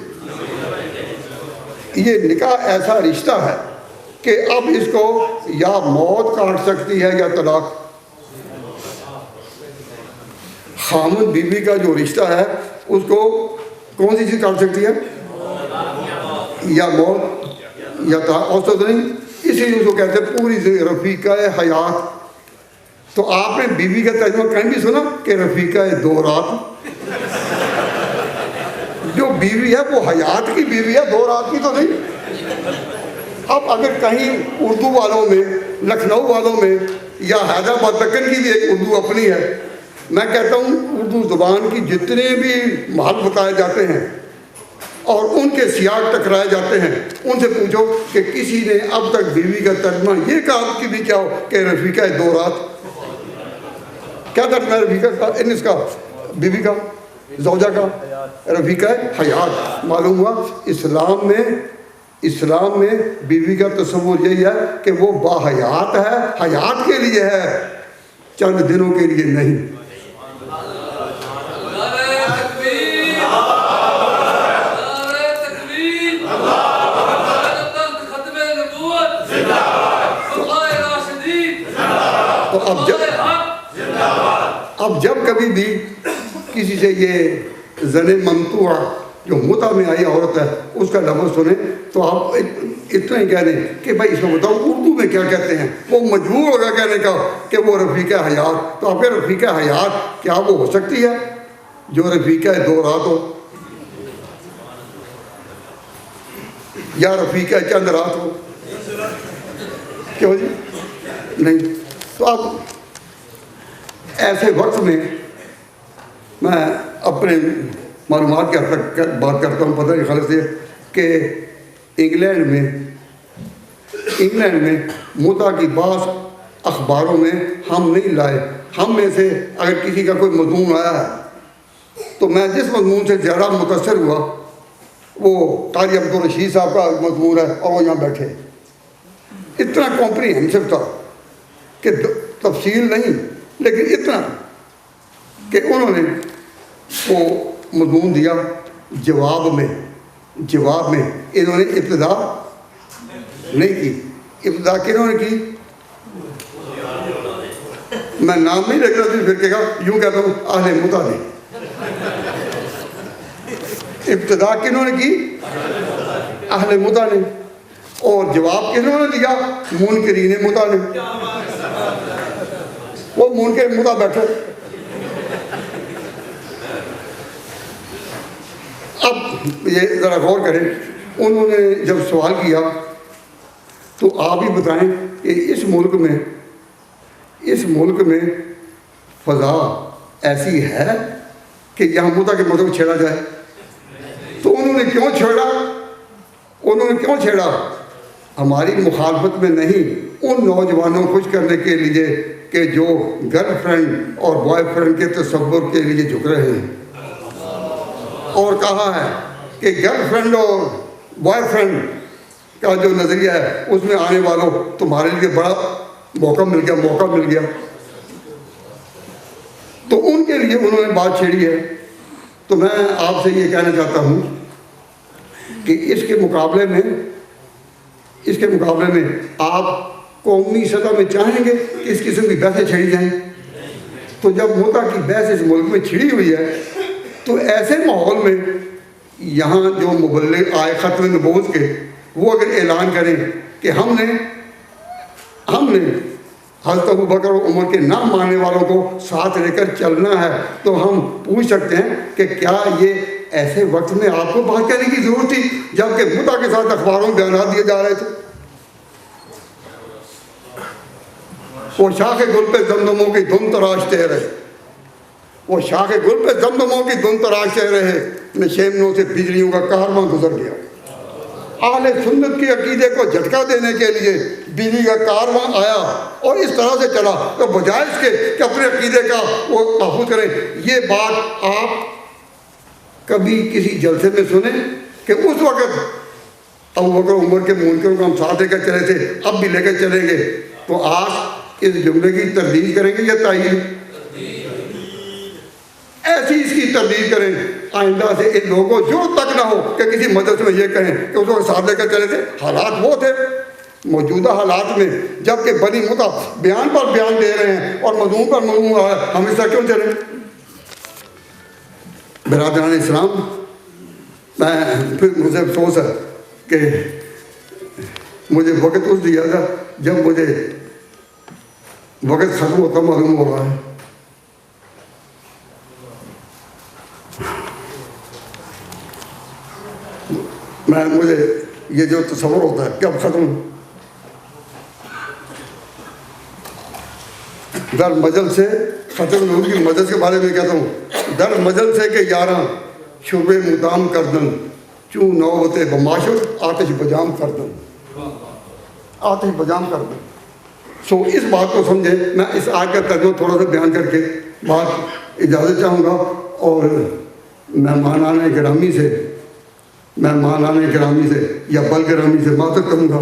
یہ نکاح ایسا رشتہ ہے کہ اب اس کو یا موت کاٹ سکتی ہے یا طلاق۔ خامن بیوی کا جو رشتہ ہے اس کو کون سی چیز کاٹ سکتی ہے؟ یا موت یا طلاق، اور تو نہیں، اسی لیے اس کو کہتے ہیں پوری رفیقہ حیات۔ تو آپ نے بیوی کا ترجمہ کہیں بھی سنا کہ رفیقہ دو رات؟ جو بیوی ہے وہ حیات کی بیوی ہے، دو رات کی تو نہیں۔ اب اگر کہیں اردو والوں میں، لکھنؤ والوں میں یا حیدرآباد دکن کی بھی ایک اردو اپنی ہے، میں کہتا ہوں اردو زبان کی جتنے بھی محل بتائے جاتے ہیں اور ان کے سیاق ٹکرائے جاتے ہیں، ان سے پوچھو کہ کسی نے اب تک بیوی کا ترجمہ یہ کہا کہ بھی کیا ہو کہ رفیقہ دو رات؟ کیا ترجمہ ہے رفیقہ کا؟ انس کا، بیوی کا، زوجہ کا؟ رفیقہ حیات۔ معلوم ہوا اسلام میں بیوی کا تصور یہی ہے کہ وہ باحیات ہے، حیات کے لیے ہے، چند دنوں کے لیے نہیں۔ تو اب جب کبھی بھی کسی سے یہ زن ممتوع جو متع میں آئی عورت ہے اس کا لفظ سنیں تو آپ اتنا ہی کہہ دیں کہ بھائی اس کو بتاؤ اردو میں کیا کہتے ہیں۔ وہ مجبور ہوگا کہنے کا کہ وہ رفیقہ حیات۔ تو آپ کے رفیقہ حیات کیا وہ ہو سکتی ہے جو رفیقہ دو رات ہو، یا رفیقہ چند رات ہو؟ کیوں جی؟ نہیں۔ تو اب ایسے وقت میں میں اپنے معلومات کے حد تک بات کرتا ہوں، پتہ نہیں خالص یہ کہ انگلینڈ میں متع کی بعض اخباروں میں ہم نہیں لائے، ہم میں سے اگر کسی کا کوئی مضمون آیا ہے تو میں جس مضمون سے زیادہ متاثر ہوا وہ قاری عبدالرشید صاحب کا مضمون ہے، اور وہ یہاں بیٹھے، اتنا کمپریہنسو تھا کہ تفصیل نہیں لیکن اتنا کہ انہوں نے وہ مضمون دیا، جواب میں انہوں نے ابتدا نہیں کی۔ ابتدا کنہوں نے کی؟ میں نام نہیں لکھ رہا تھی، پھر کہا یوں کہتا ہوں اہل متع نے۔ ابتدا کنہوں نے کی؟ اہل متع نے، اور جواب کنہوں نے دیا؟ منکرین متع نے۔ وہ منکر متع بیٹھے۔ اب یہ ذرا غور کریں، انہوں نے جب سوال کیا تو آپ ہی بتائیں کہ اس ملک میں فضا ایسی ہے کہ یہاں متع کے مطلب چھیڑا جائے؟ تو انہوں نے کیوں چھیڑا؟ ہماری مخالفت میں نہیں، ان نوجوانوں کو خوش کرنے کے لیے کہ جو گرل فرینڈ اور بوائے فرینڈ کے تصور کے لیے جھک رہے ہیں، اور کہا ہے کہ گرل فرینڈ اور بوائے فرینڈ کا جو نظریہ ہے اس میں آنے والوں تمہارے لیے بڑا موقع مل گیا۔ تو ان کے لیے انہوں نے بات چھیڑی ہے۔ تو میں آپ سے یہ کہنا چاہتا ہوں کہ اس کے مقابلے میں آپ قومی سطح میں چاہیں گے کہ اس قسم کی بحثیں چھڑی جائیں؟ تو جب متع کی بحث اس ملک میں چھڑی ہوئی ہے تو ایسے ماحول میں یہاں جو مبلغ آئے ختم نبوت کے، وہ اگر اعلان کریں کہ ہم نے حضرت ابوبکر و عمر کے نہ ماننے والوں کو ساتھ لے کر چلنا ہے، تو ہم پوچھ سکتے ہیں کہ کیا یہ ایسے وقت میں آپ کو بات کرنے کی ضرورت تھی جبکہ متع کے ساتھ اخباروں میں بیانات دیے جا رہے تھے؟ وہ شاخ گل پہ دمدموں کی دھن تراشتے رہے، وہ شاخ گل پہ دمدموں کی دھن تراشتے رہے، نشیمنوں سے بجلیوں کا کارواں گزر گیا۔ اہل سنت کے عقیدے کو جھٹکا دینے کے لیے بجلی کا کارواں آیا اور اس طرح سے چلا، تو بجائے اس کے کہ اپنے عقیدے کا وہ تحفظ کریں۔ یہ بات آپ کبھی کسی جلسے میں سنیں کہ اس وقت ابو بکر عمر کے منکروں کو ہم ساتھ لے کر چلے تھے، اب بھی لے کر چلیں گے، تو آج اس جملے کی تردید کریں گے یا تائید؟ ایسی اس کی تردید کریں۔ آئندہ سے ان لوگوں کو جو تک نہ ہو کہ کسی مدرسے میں یہ کہیں کہ اس وقت ساتھ لے کر چلے تھے۔ حالات وہ تھے موجودہ حالات میں، جب کہ بنی مطع بیان پر بیان دے رہے ہیں اور مضمون پر مضمون آ رہا ہے، ہم اس طرح کیوں چلیں؟ برادران اسلام، میں پھر مجھے افسوس ہے کہ مجھے وقت اس دیا تھا جب مجھے وقت ختم ہوتا معلوم ہو رہا ہے۔ مجھے یہ جو تصور ہوتا ہے کہ اب ختم، در مجل سے ختم نور کی مدد کے بارے میں کہتا ہوں، در مجل سے کہ یاراں شرب مدام کردن چون نوبت بماشر آتش بجام کردن، آتش بجام کردن۔ سو اس بات کو سمجھے، میں اس آیت کا ترجمہ تھوڑا سا بیان کر کے بات اجازت چاہوں گا، اور مہمانان گرامی سے یا بل گرامی سے معذرت کروں گا،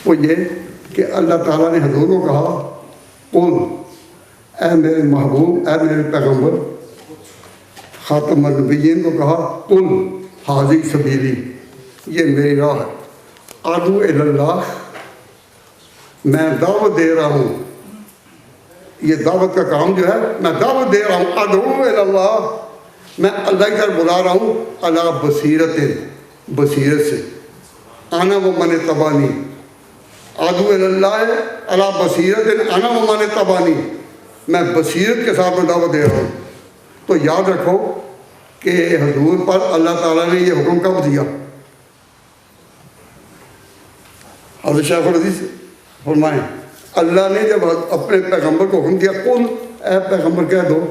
وہ یہ کہ اللہ تعالیٰ نے حضور کو کہا، قل، اے میرے محبوب، اے میرے پیغمبر، خاتم النبیین کو کہا، قل ھذی سبیلی، یہ میری راہ ہے، ادعو الی اللہ، میں دعوت دے رہا ہوں، یہ دعوت کا کام جو ہے، میں دعوت دے رہا ہوں، ادعو الی اللہ، میں اللہ کی طرف بلا رہا ہوں، علی بصیرت، بصیرت سے، انا و من اتبعنی، ادعو الی اللہ علی بصیرت انا و من اتبعنی، میں بصیرت کے ساتھ میں دعوت دے رہا ہوں۔ تو یاد رکھو کہ حضور پر اللہ تعالیٰ نے یہ حکم کب دیا؟ حضرت شیخ الحدیث فرمائیں، اللہ نے جب اپنے پیغمبر کو حکم دیا، قل، اے پیغمبر کہہ دو،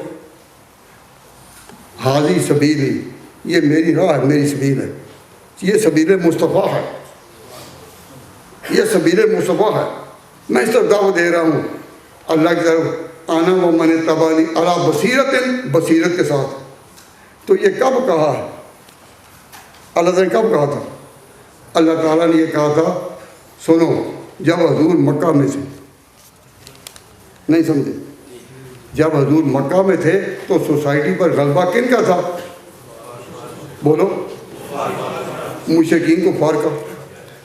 ھذی سبیلی، یہ میری راہ ہے، میری سبیل ہے، یہ سبیل مصطفیٰ ہے، یہ سبیل مصطفیٰ ہے، میں اس طرف دعوت دے رہا ہوں اللہ کی طرف، انا و من اتبعنی علی بصیرت، بصیرت کے ساتھ۔ تو یہ کب کہا ہے؟ اللہ تعالیٰ نے کب کہا تھا؟ اللہ تعالیٰ نے یہ کہا تھا، سنو، جب حضور مکہ میں تھے، نہیں سمجھے، جب حضور مکہ میں تھے تو سوسائٹی پر غلبہ کن کا تھا؟ بولو، مشرکین کفار کا۔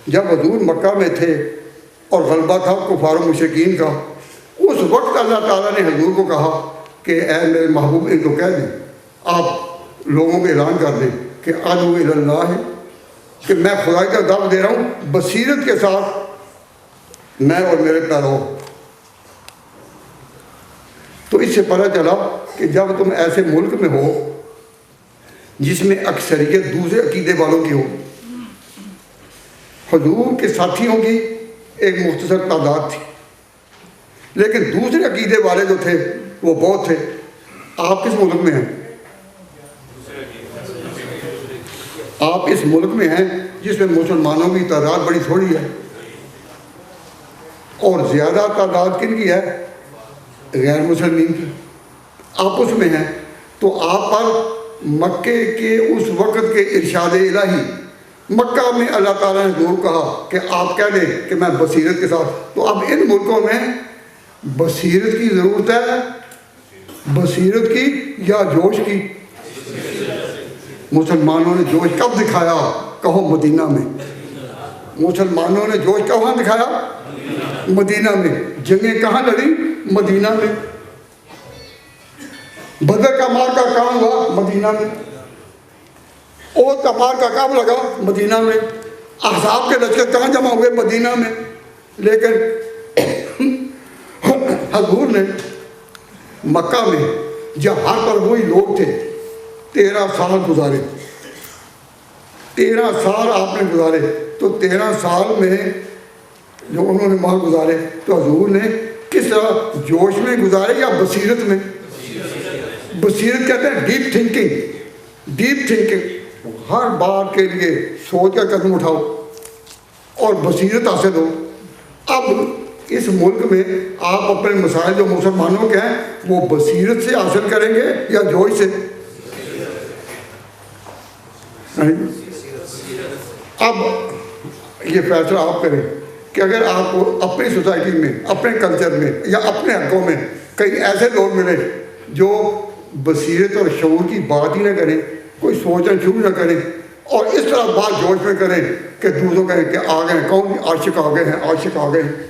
جب حضور مکہ میں تھے اور غلبہ تھا کفار و مشرکین کا، اس وقت اللہ تعالیٰ نے حضور کو کہا کہ اے میرے محبوب، ان کو کہہ دیں، آپ لوگوں کو اعلان کر دیں کہ ادعو الی اللہ، کہ میں خدا کی دعوت دے رہا ہوں بصیرت کے ساتھ، میں اور میرے پیرو۔ تو اس سے پتہ چلا کہ جب تم ایسے ملک میں ہو جس میں اکثریت دوسرے عقیدے والوں کی ہو، حضور کے ساتھیوں کی ایک مختصر تعداد تھی، لیکن دوسرے عقیدے والے جو تھے وہ بہت تھے۔ آپ کس ملک میں ہیں؟ آپ اس ملک میں ہیں جس میں مسلمانوں کی تعداد بڑی تھوڑی ہے، اور زیادہ تعداد کن کی ہے؟ غیر مسلمین کی۔ آپ اس میں ہیں، تو آپ پر مکے کے اس وقت کے ارشاد الہی، مکہ میں اللہ تعالیٰ نے حضور کہا کہ آپ کہہ دیں کہ میں بصیرت کے ساتھ۔ تو اب ان ملکوں میں بصیرت کی ضرورت ہے، بصیرت کی یا جوش کی؟ مسلمانوں نے جوش کب دکھایا؟ کہو مدینہ میں۔ مسلمانوں نے جوش کہاں دکھایا؟ مدینہ میں۔ جنگیں کہاں لڑی؟ مدینہ میں۔ بدر کا مارکا کہاں ہوا؟ مدینہ میں۔ احد کا مارکا کب لگا؟ مدینہ میں۔ احزاب کے لشکر کہاں جمع ہوئے؟ مدینہ میں۔ لیکن حضور نے مکہ میں جہاں پر وہی لوگ تھے 13 سال گزارے، 13 سال آپ نے گزارے، تو 13 سال میں جو انہوں نے وہاں گزارے، تو حضور نے کس طرح جوش میں گزارے یا بصیرت میں؟ بصیرت کہتے ہیں ڈیپ تھنکنگ، ڈیپ تھنکنگ، ہر بات کے لیے سوچ کر قدم اٹھاؤ اور بصیرت حاصل ہو۔ اب اس ملک میں آپ اپنے مسائل جو مسلمانوں کے ہیں وہ بصیرت سے حاصل کریں گے یا جوش سے؟ اب یہ فیصلہ آپ کریں کہ اگر آپ کو اپنی سوسائٹی میں، اپنے کلچر میں یا اپنے حقوں میں کئی ایسے لوگ ملے جو بصیرت اور شعور کی بات ہی نہ کریں، کوئی سوچنا شروع نہ کریں اور اس طرح بات جوش میں کریں کہ دوسروں کہیں کہ آ گئے کون عاشق آ گئے ہیں، عاشق آ گئے ہیں۔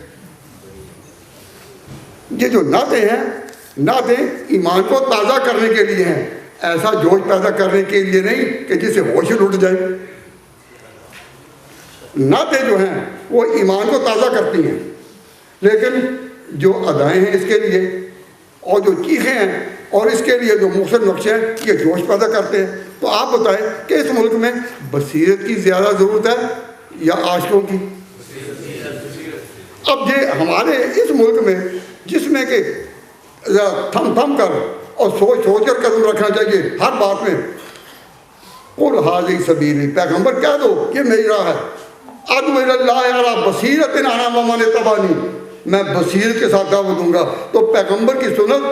یہ جو نعتیں ہیں، نعتیں ایمان کو تازہ کرنے کے لیے ہیں، ایسا جوش پیدا کرنے کے لیے نہیں کہ جس سے ہوش لٹ جائے۔ نعتیں جو ہیں وہ ایمان کو تازہ کرتی ہیں، لیکن جو ادائیں ہیں اس کے لیے اور جو چیخیں ہیں اور اس کے لیے جو مختلف نقشے ہیں یہ جوش پیدا کرتے ہیں۔ تو آپ بتائیں کہ اس ملک میں بصیرت کی زیادہ ضرورت ہے یا عاشقوں کی؟ اب یہ ہمارے اس ملک میں جس میں کہ تھم تھم کر اور سوچ سوچ کر قدم رکھنا چاہیے ہر بات میں، قل ھذہ سبیلی، پیغمبر کہہ دو یہ میری راہ ہے، ادعو الی اللہ علی بصیرۃ انا ومن اتبعنی، میں بصیرت کے ساتھ دعوت دوں گا۔ تو پیغمبر کی سنت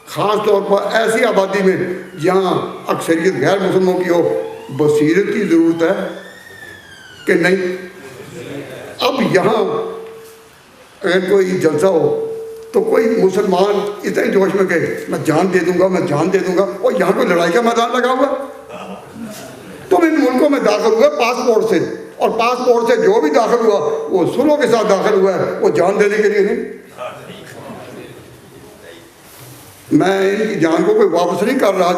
خاص طور پر ایسی آبادی میں جہاں اکثریت غیر مسلموں کی ہو، بصیرت کی ضرورت ہے کہ نہیں؟ اب یہاں اگر کوئی جلسہ ہو تو کوئی مسلمان اتنے جوش میں کہے میں جان دے دوں گا، میں جان دے دوں گا، اور یہاں کوئی لڑائی کا میدان لگا ہوا ہے۔ تم ان ملکوں میں داخل ہوئے پاسپورٹ سے، اور پاسپورٹ سے جو بھی داخل ہوا وہ سلو کے ساتھ داخل ہوا ہے، وہ جان دینے کے لیے نہیں۔ میں ان کی جان کو کوئی واپس نہیں کر رہا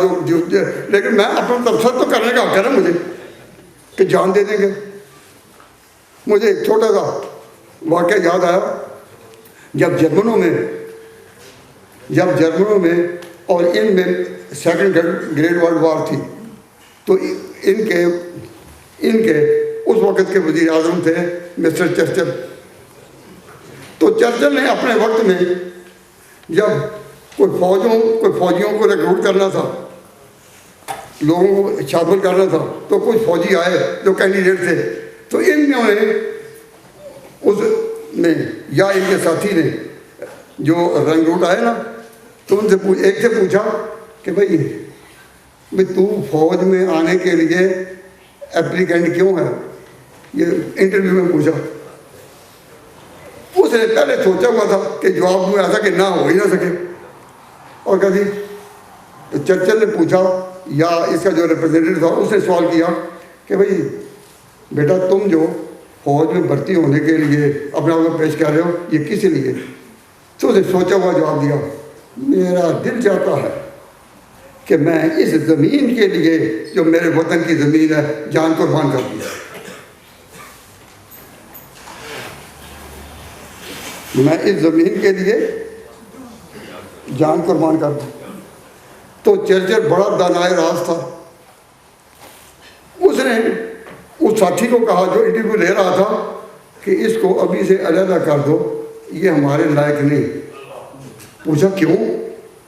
لیکن میں اپنا تبصرہ تو کرنے کا حق ہے نا مجھے کہ جان دے دیں گے۔ مجھے ایک چھوٹا سا واقعہ یاد آیا، جب جرمنوں میں اور ان میں سیکنڈ گریٹ ورلڈ وار تھی، تو ان کے اس وقت کے وزیر اعظم تھے مسٹر چرچل۔ تو چرچل نے اپنے وقت میں جب کوئی فوجیوں کو ریکروٹ کرنا تھا، لوگوں کو شامل کرنا تھا، تو کچھ فوجی آئے جو کینڈیڈیٹ تھے، تو انہوں نے اس نے یا ان کے ساتھی نے جو ریکروٹ آئے نا، تو ان سے ایک سے پوچھا کہ بھائی تو فوج میں آنے کے لیے اپلیکینٹ کیوں ہے؟ یہ انٹرویو میں پوچھا۔ اس نے پہلے سوچا ہوا تھا کہ جواب دوں ایسا کہ نہ ہو ہی نہ سکے، اور کہا تو چرچل نے پوچھا یا اس کا جو ریپرزینٹیو تھا اس نے سوال کیا کہ بھائی بیٹا تم جو فوج میں بھرتی ہونے کے لیے اپنے آپ کو پیش کر رہے ہو یہ کس لیے؟ تو اس نے سوچا ہوا جواب دیا، میرا دل چاہتا ہے کہ میں اس زمین کے لیے جو میرے وطن کی زمین ہے جان قربان کر دوں، میں اس زمین کے لیے جان قربان کر دوں۔ تو چرچل بڑا دانائے راز تھا، اس نے اس ساتھی کو کہا جو انٹرویو لے رہا تھا کہ اس کو ابھی سے علیحدہ کر دو، یہ ہمارے لائق نہیں۔ پوچھا کیوں؟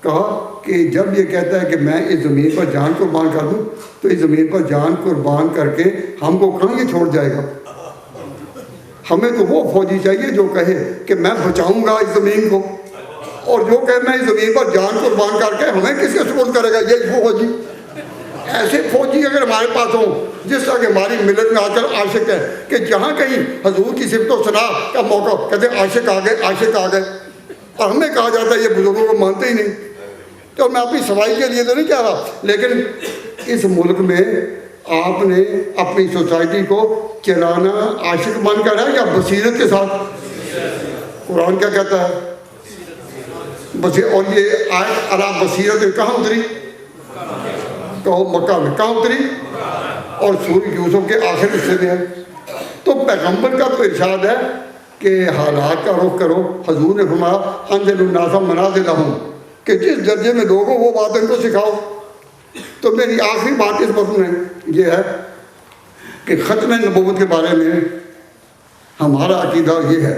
کہا کہ جب یہ کہتا ہے کہ میں اس زمین پر جان قربان کر دوں تو اس زمین پر جان قربان کر کے ہم کو کہاں یہ چھوڑ جائے گا؟ ہمیں تو وہ فوجی چاہیے جو کہے کہ میں بچاؤں گا اس زمین کو، اور جو کہے میں اس زمین پر جان قربان کر کے ہمیں کس کے سپورٹ کرے گا؟ یہ وہ فوجی۔ ایسے فوجی اگر ہمارے پاس ہوں جس طرح کہ ہماری ملت میں آج کل عاشق ہے کہ جہاں کہیں حضور کی صفت و ثنا کا موقع کہتے ہیں عاشق آ گئے، عاشق آ گئے، اور ہمیں کہا جاتا ہے یہ بزرگوں کو مانتے ہی نہیں۔ تو میں اپنی صفائی کے لیے تو نہیں کہہ رہا، لیکن اس ملک میں آپ نے اپنی سوسائٹی کو چلانا عاشق بن کر ہے یا بصیرت کے ساتھ؟ قرآن کیا کہتا ہے؟ اور یہ آیت علی بصیرت کہاں اتری؟ کہو مکہ میں۔ کہاں اتری؟ اور سورہ یوسف کے آخر حصے میں ہے۔ تو پیغمبر کا تو ارشاد ہے کہ حالات کا رخ کرو۔ حضور نے فرمایا انزل الناس منازلہم، کہ جس درجے میں لوگ ہو وہ بات ان کو سکھاؤ۔ تو میری آخری بات اس وقت میں یہ ہے کہ ختم نبوت کے بارے میں ہمارا عقیدہ یہ ہے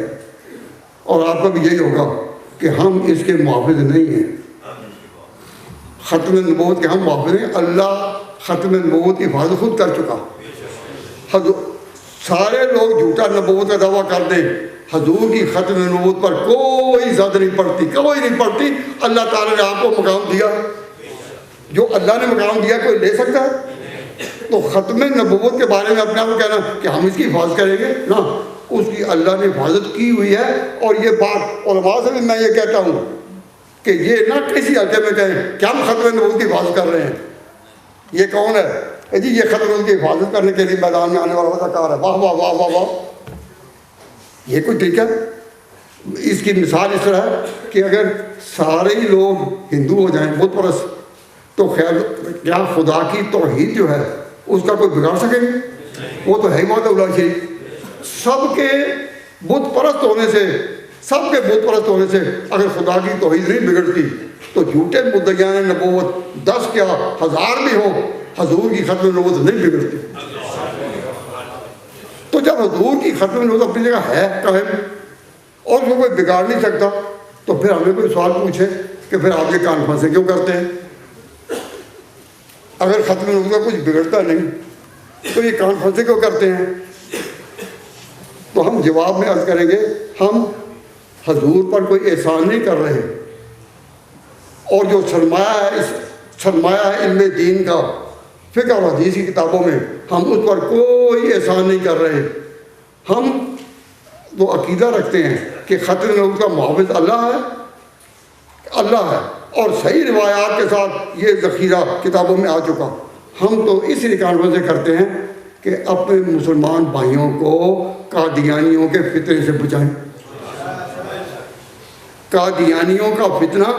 اور آپ کا بھی یہی ہوگا کہ ہم اس کے محافظ نہیں ہیں، ختم نبوت کے ہم محافظ ہیں۔ اللہ ختم نبوت کی حفاظت خود کر چکا۔ سارے لوگ جھوٹا نبوت کا دعویٰ کر دیں، حضور کی ختم نبوت پر کوئی زد نہیں پڑتی، کوئی نہیں پڑتی۔ اللہ تعالیٰ نے آپ کو مقام دیا، جو اللہ نے مقام دیا کوئی لے سکتا ہے؟ تو ختم نبوت کے بارے میں اپنے آپ کو کہنا کہ ہم اس کی حفاظت کریں گے نا، اس کی اللہ نے حفاظت کی ہوئی ہے۔ اور یہ بات علماء سے بھی میں یہ کہتا ہوں کہ یہ نہ کسی حلقے میں کہیں کہ ہم ختم نبوت کی حفاظت کر رہے ہیں۔ یہ کون ہے جی یہ ختم نبوت کی حفاظت کرنے کے لیے میدان میں آنے والا اداکار ہے؟ واہ واہ واہ واہ واہ، یہ کوئی ٹھیک ہے؟ اس کی مثال اس طرح ہے کہ اگر سارے ہی لوگ ہندو ہو جائیں، بت پرست، تو خیال کیا خدا کی توحید جو ہے اس کا کوئی بگاڑ سکیں گے؟ وہ تو ہے ہی وحدہ لا شریک۔ سب کے بت پرست ہونے سے، سب کے بت پرست ہونے سے اگر خدا کی توحید نہیں بگڑتی تو جھوٹے مدعیان نبوت 10 کیا 1000 بھی ہوں، حضور کی ختم نبوت نہیں بگڑتی۔ تو جب حضور کی ختم نبوت اپنی جگہ ہے قائم اور وہ کوئی بگاڑ نہیں سکتا، تو پھر ہمیں کوئی سوال پوچھے کہ پھر آپ یہ کانفرنسیں کیوں کرتے ہیں؟ اگر ختم نبوت کا کچھ بگڑتا نہیں تو یہ کانفرنسیں کیوں کرتے ہیں؟ تو ہم جواب میں عرض کریں گے، ہم حضور پر کوئی احسان نہیں کر رہے، اور جو سرمایہ ہے علم دین کا، فقہ اور حدیث کی کتابوں میں، ہم اس پر کوئی احسان نہیں کر رہے۔ ہم تو عقیدہ رکھتے ہیں کہ ختم نبوت کا محافظ اللہ ہے، اور صحیح روایات کے ساتھ یہ ذخیرہ کتابوں میں آ چکا۔ ہم تو اس لیے کانفرنسیں کرتے ہیں کہ اپنے مسلمان بھائیوں کو قادیانیوں کے فتنے سے بچائیں۔ قادیانیوں کا فتنہ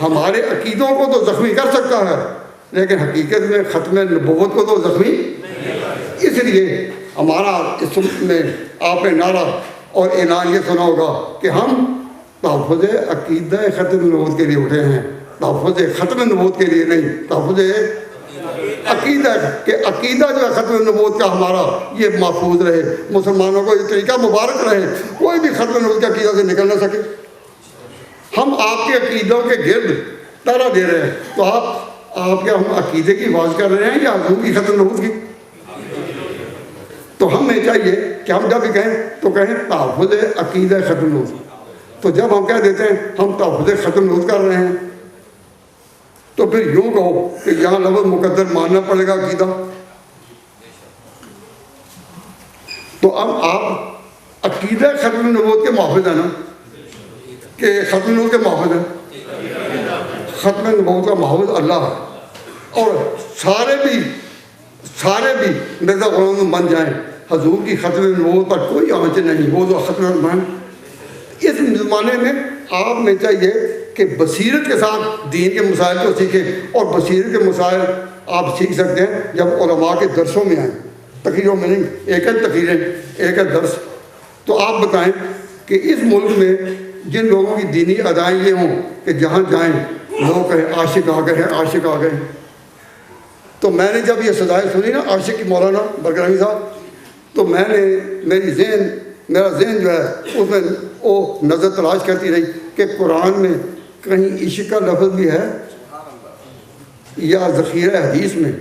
ہمارے عقیدوں کو تو زخمی کر سکتا ہے، لیکن حقیقت میں ختم نبوت کو تو زخمی۔ اس لیے ہمارا اس میں آپ نے نعرہ اور اعلان یہ سنا ہوگا کہ ہم تحفظ عقیدہ ختم نبوت کے لیے اٹھے ہیں، تحفظ ختم نبوت کے لیے نہیں، تحفظ عقیدہ، کہ عقیدہ جو ہے ختم نبوت کا ہمارا یہ محفوظ رہے، مسلمانوں کو یہ طریقہ مبارک رہے، کوئی بھی ختم نبوت کے عقیدہ سے نکل نہ سکے۔ ہم آپ کے عقیدوں کے گرد پہرا دے رہے ہیں، تو آپ کیا ہم عقیدے کی حفاظت کر رہے ہیں یا حضور کی ختم نبوت کی؟ تو ہمیں چاہیے کہ ہم جب بھی کہیں تو کہیں تحفظ عقیدہ ختم نبوت۔ تو جب ہم کہہ دیتے ہیں ہم تحفظ ختم نبوت کر رہے ہیں، تو پھر یوں کہو کہ یہاں لفظ مقدر ماننا پڑے گا عقیدہ۔ تو اب آپ عقیدہ ختم نبوت کے محافظ ہیں نا، کہ ختم نبوت کے محافظ ہیں؟ ختم نبوت کا محافظ اللہ ہے، اور سارے بھی مرزا غلام بن جائیں، حضور کی ختم نبوت پر کوئی آنچ نہیں، وہ تو ختم نبوت۔ اس زمانے میں آپ میں چاہیے کہ بصیرت کے ساتھ دین کے مسائل کو سیکھیں، اور بصیرت کے مسائل آپ سیکھ سکتے ہیں جب علماء کے درسوں میں آئیں، تقریروں میں نہیں۔ ایک ہے تقریریں، ایک ہے درس۔ تو آپ بتائیں کہ اس ملک میں جن لوگوں کی دینی ادائیں یہ ہوں کہ جہاں جائیں لوگ کہیں عاشق آ گئے ہیں، عاشق آ گئے ہیں، تو میں نے جب یہ سزائیں سنی نا عاشق کی مولانا برگرامی صاحب، تو میں نے میرا ذہن جو ہے اس میں وہ نظر تلاش کرتی رہی کہ قرآن میں کہیں عشق کا لفظ بھی ہے، یا ذخیرہ حدیث میں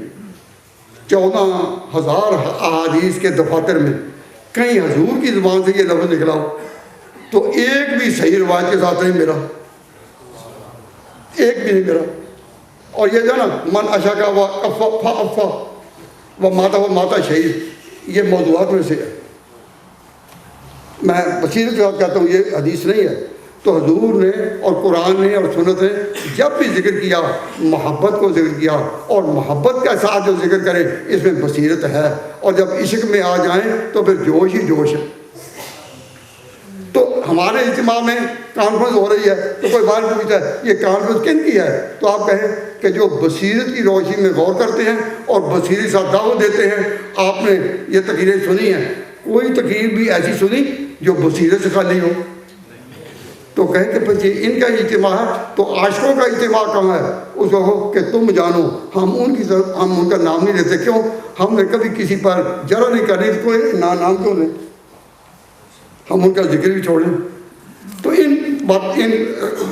14,000 احادیث کے دفاتر میں کہیں حضور کی زبان سے یہ لفظ نکلا ہو، تو ایک بھی صحیح روایت کے ساتھ نہیں ملا، ایک بھی نہیں ملا۔ اور یہ جو نا من اشاکا و افا افا و ماتا شہید، یہ موضوعات میں سے ہے۔ میں بصیرت کے ساتھ کہتا ہوں یہ حدیث نہیں ہے۔ تو حضور نے اور قرآن نے اور سنت نے جب بھی ذکر کیا محبت کو ذکر کیا، اور محبت کے ساتھ جو ذکر کرے اس میں بصیرت ہے، اور جب عشق میں آ جائیں تو پھر جوش ہی جوش ہے۔ تو ہمارے اجتماع میں کانفرنس ہو رہی ہے تو کوئی بات پوچھتا ہے یہ کانفرنس کن کی ہے، تو آپ کہیں کہ جو بصیرت کی روشنی میں غور کرتے ہیں اور بصیرت ساتھ دعوت دیتے ہیں۔ آپ نے یہ تقریریں سنی ہیں، کوئی تقریر بھی ایسی سنی جو بصیرت سے خالی ہو؟ تو کہیں کہ پھر ان کا اجتماع ہے تو عاشقوں کا اجتماع کہاں ہے؟ اس کو ہو کہ تم جانو، ہم ان کی طرف ہم ان کا نام نہیں لیتے۔ کیوں؟ ہم نے کبھی کسی پر جرح نہیں کرنی، کوئی نام کیوں لیں؟ ہم ان کا ذکر بھی چھوڑیں۔ ان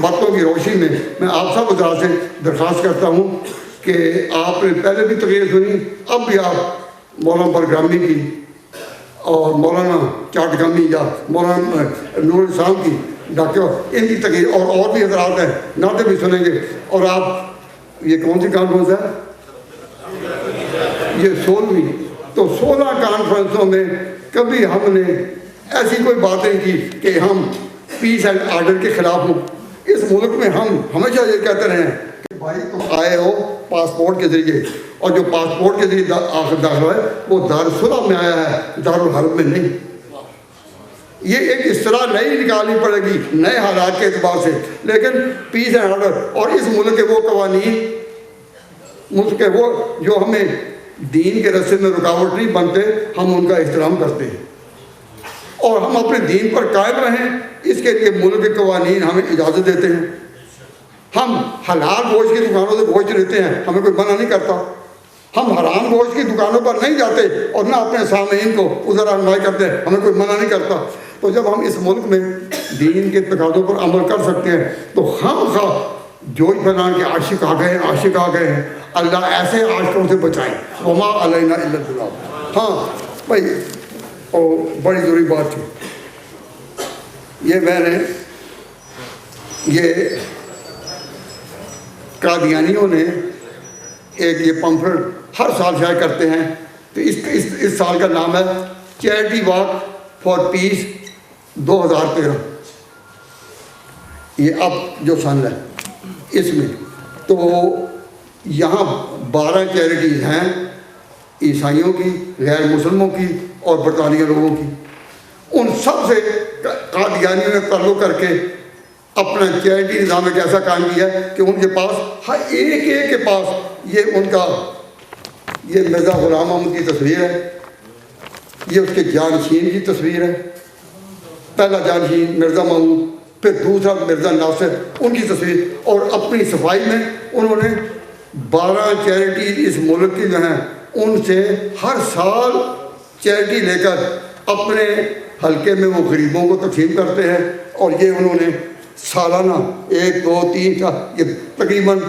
باتوں کی روشنی میں آپ سب حضرات سے درخواست کرتا ہوں کہ آپ نے پہلے بھی تقریر سنی، اب بھی آپ مولانا برگرامی کی اور مولانا چاٹگامی یا مولانا نور اسلام کی ڈاکٹر ان کی تقریر اور بھی حضرات ہیں نعتیں بھی سنیں گے. اور آپ یہ کون سی کانفرنس ہے؟ یہ 16ویں. تو 16 کانفرنسوں میں کبھی ہم نے ایسی کوئی بات نہیں کی کہ ہم پیس اینڈ آرڈر کے خلاف ہوں. اس ملک میں ہم ہمیشہ یہ کہتے رہے ہیں کہ بھائی تم آئے ہو پاسپورٹ کے ذریعے، اور جو پاسپورٹ کے ذریعے آخر داخل ہے وہ دارالصلح میں آیا ہے، دارالحرب میں نہیں. یہ ایک اصطلاح نئی نکالنی پڑے گی نئے حالات کے اعتبار سے. لیکن پیس اینڈ آرڈر اور اس ملک کے وہ قوانین، ملک کے وہ جو ہمیں دین کے راستے میں رکاوٹ نہیں بنتے، ہم ان کا احترام کرتے ہیں اور ہم اپنے دین پر قائم رہیں. اس کے لیے ملک کے قوانین ہمیں اجازت دیتے ہیں. ہم حلال گوشت کی دکانوں سے گوشت لیتے ہیں، ہمیں کوئی منع نہیں کرتا. ہم حرام گوشت کی دکانوں پر نہیں جاتے اور نہ اپنے سامعین کو ادھر رہنمائی کرتے ہیں، ہمیں کوئی منع نہیں کرتا. تو جب ہم اس ملک میں دین کے تقاضوں پر عمل کر سکتے ہیں تو ہم خواہ جوش بنان کے عاشق آ گئے ہیں، عاشق آ گئے ہیں. اللہ ایسے عاشقوں سے بچائیں. وما علینا الا البلاغ. ہاں بھائی، بڑی ضروری بات تھی یہ. میں نے یہ قادیانیوں نے ایک یہ پمفلٹ ہر سال شائع کرتے ہیں. تو اس سال کا نام ہے چیریٹی واک فار پیس 2013. یہ اب جو سن ہے اس میں تو یہاں 12 چیریٹیز ہیں، عیسائیوں کی، غیر مسلموں کی اور برطانیہ لوگوں کی. ان سب سے قادیانیوں نے تعلق کر کے اپنا چیریٹی نظام ایک ایسا قائم کیا ہے کہ ان کے پاس ہر ایک کے پاس یہ ان کا یہ مرزا غلام احمد کی تصویر ہے، یہ اس کے جانشین کی تصویر ہے. پہلا جانشین مرزا محمود، پھر دوسرا مرزا ناصر، ان کی تصویر. اور اپنی صفائی میں انہوں نے 12 چیریٹی اس ملک کی جو ہیں ان سے ہر سال چیریٹی لے کر اپنے حلقے میں وہ غریبوں کو تقسیم کرتے ہیں. اور یہ انہوں نے سالانہ 1 2 3 یہ تقریباً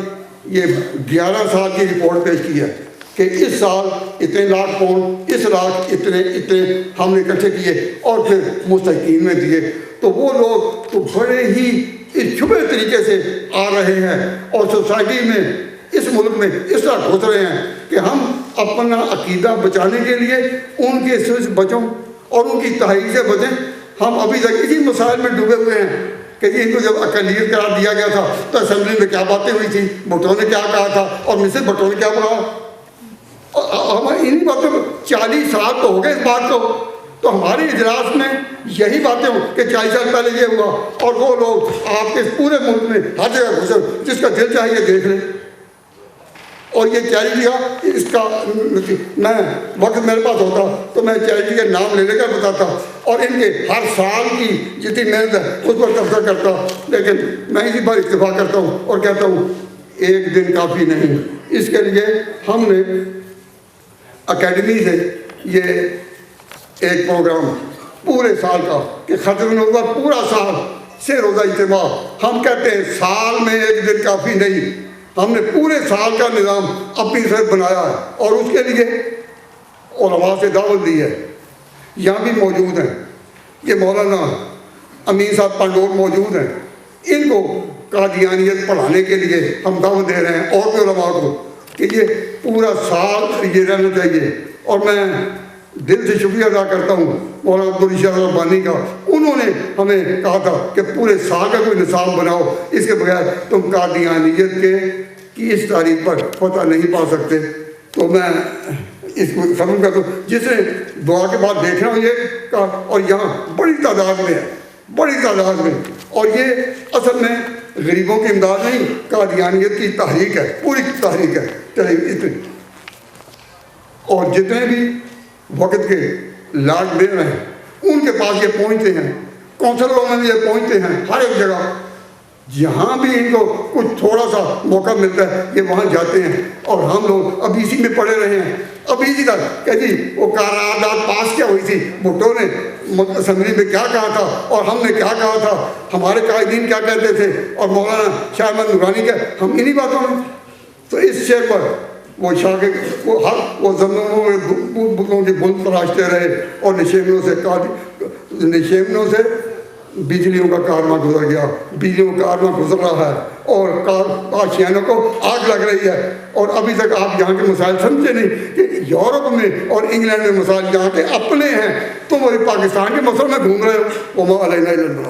یہ 11 سال کی رپورٹ پیش کی ہے کہ اس سال اتنے لاکھ پاؤنڈ، اس لاکھ اتنے ہم نے اکٹھے کیے اور پھر مستحقین میں دیے. تو وہ لوگ تو بڑے ہی اس چھپے طریقے سے آ رہے ہیں اور سوسائٹی میں اس ملک میں اس طرح گھس رہے ہیں کہ ہم اپنا عقیدہ بچانے کے لیے ان کے سے بچوں اور ان کی تحریک سے بچیں. ہم ابھی تک اسی مسائل میں ڈوبے ہوئے ہیں کہ ان کو جب اقلیت قرار دیا گیا تھا تو اسمبلی میں کیا باتیں ہوئی تھیں، بھٹو نے کیا کہا تھا اور مسز بھٹو نے کیا کہا. ہم انہی باتوں کو 40 سال تو ہو گئے اس بات کو. تو ہمارے اجلاس میں یہی باتیں ہوں کہ 40 سال پہلے یہ ہوا اور وہ لوگ آپ کے پورے ملک میں ہر جگہ گھسے، جس کا دل چاہیے دیکھ لیں. اور یہ چیریٹی کا اس کا میں وقت میرے پاس ہوتا تو میں چیریٹی کے نام لے کر بتاتا اور ان کے ہر سال کی جتنی محنت ہے اس پر تبصرہ کرتا. لیکن میں اسی پر اتفاق کرتا ہوں اور کہتا ہوں ایک دن کافی نہیں. اس کے لیے ہم نے اکیڈمی سے یہ ایک پروگرام پورے سال کا کہ ختم ہوگا پورا سال سے روزہ اجتماع. ہم کہتے ہیں سال میں ایک دن کافی نہیں. ہم نے پورے سال کا نظام اپنی طرف بنایا ہے اور اس کے لیے علماء سے دعوت دی ہے. یہاں بھی موجود ہیں، یہ مولانا امین صاحب پنڈور موجود ہیں. ان کو قادیانیت پڑھانے کے لیے ہم دعوت دے رہے ہیں اور بھی علماء کو کہ یہ پورا سال یہ رہنا چاہیے. اور میں دل سے شکریہ ادا کرتا ہوں مولانا عبدالرشید ربانی کا. انہوں نے ہمیں کہا تھا کہ پورے سال کا کوئی نصاب بناؤ، اس کے بغیر تم قادیانیت کی اس تاریخ پر فتح نہیں پا سکتے. تو میں اس کو ختم کر دوں. جس نے دعا کے بعد دیکھنا ہو یہ کہا. اور یہاں بڑی تعداد میں ہے، بڑی تعداد میں. اور یہ اصل میں غریبوں کی امداد نہیں، قادیانیت کی تحریک ہے، پوری تحریک ہے. چلیے اتنے. اور جتنے بھی وقت کے لاڈ دے رہے ہیں ان کے پاس یہ پہنچتے ہیں، کونسلروں میں بھی یہ پہنچتے ہیں، ہر ایک جگہ. جہاں بھی ان کو کچھ تھوڑا سا موقع ملتا ہے یہ وہاں جاتے ہیں، اور ہم لوگ اب اسی میں پڑے رہے ہیں۔ اب اسی طرح کہ جی وہ قرارداد پاس کیا ہوئی تھی، بھٹو نے اسمبلی میں کیا کہا تھا اور ہم نے کیا کہا تھا، ہمارے قائدین کیا کہتے تھے، اور مولانا شاہ احمد نورانی کیا، ہم انہی باتوں میں۔ تو اس شعر پر وہ شاہ کے وہ زمینوں میں بتوں کی بل تراشتے رہے، اور نشیمنوں سے بجلیوں کا کارواں گزر گیا، بجلیوں کا کارواں گزر رہا ہے، اور آشیانوں کو آگ لگ رہی ہے۔ اور ابھی تک آپ یہاں کے مسائل سمجھے نہیں کہ یورپ میں اور انگلینڈ میں مسائل یہاں کے اپنے ہیں، تم وہی پاکستان کے مسئلے میں گھوم رہے ہو۔ وما علینا الا البلاغ۔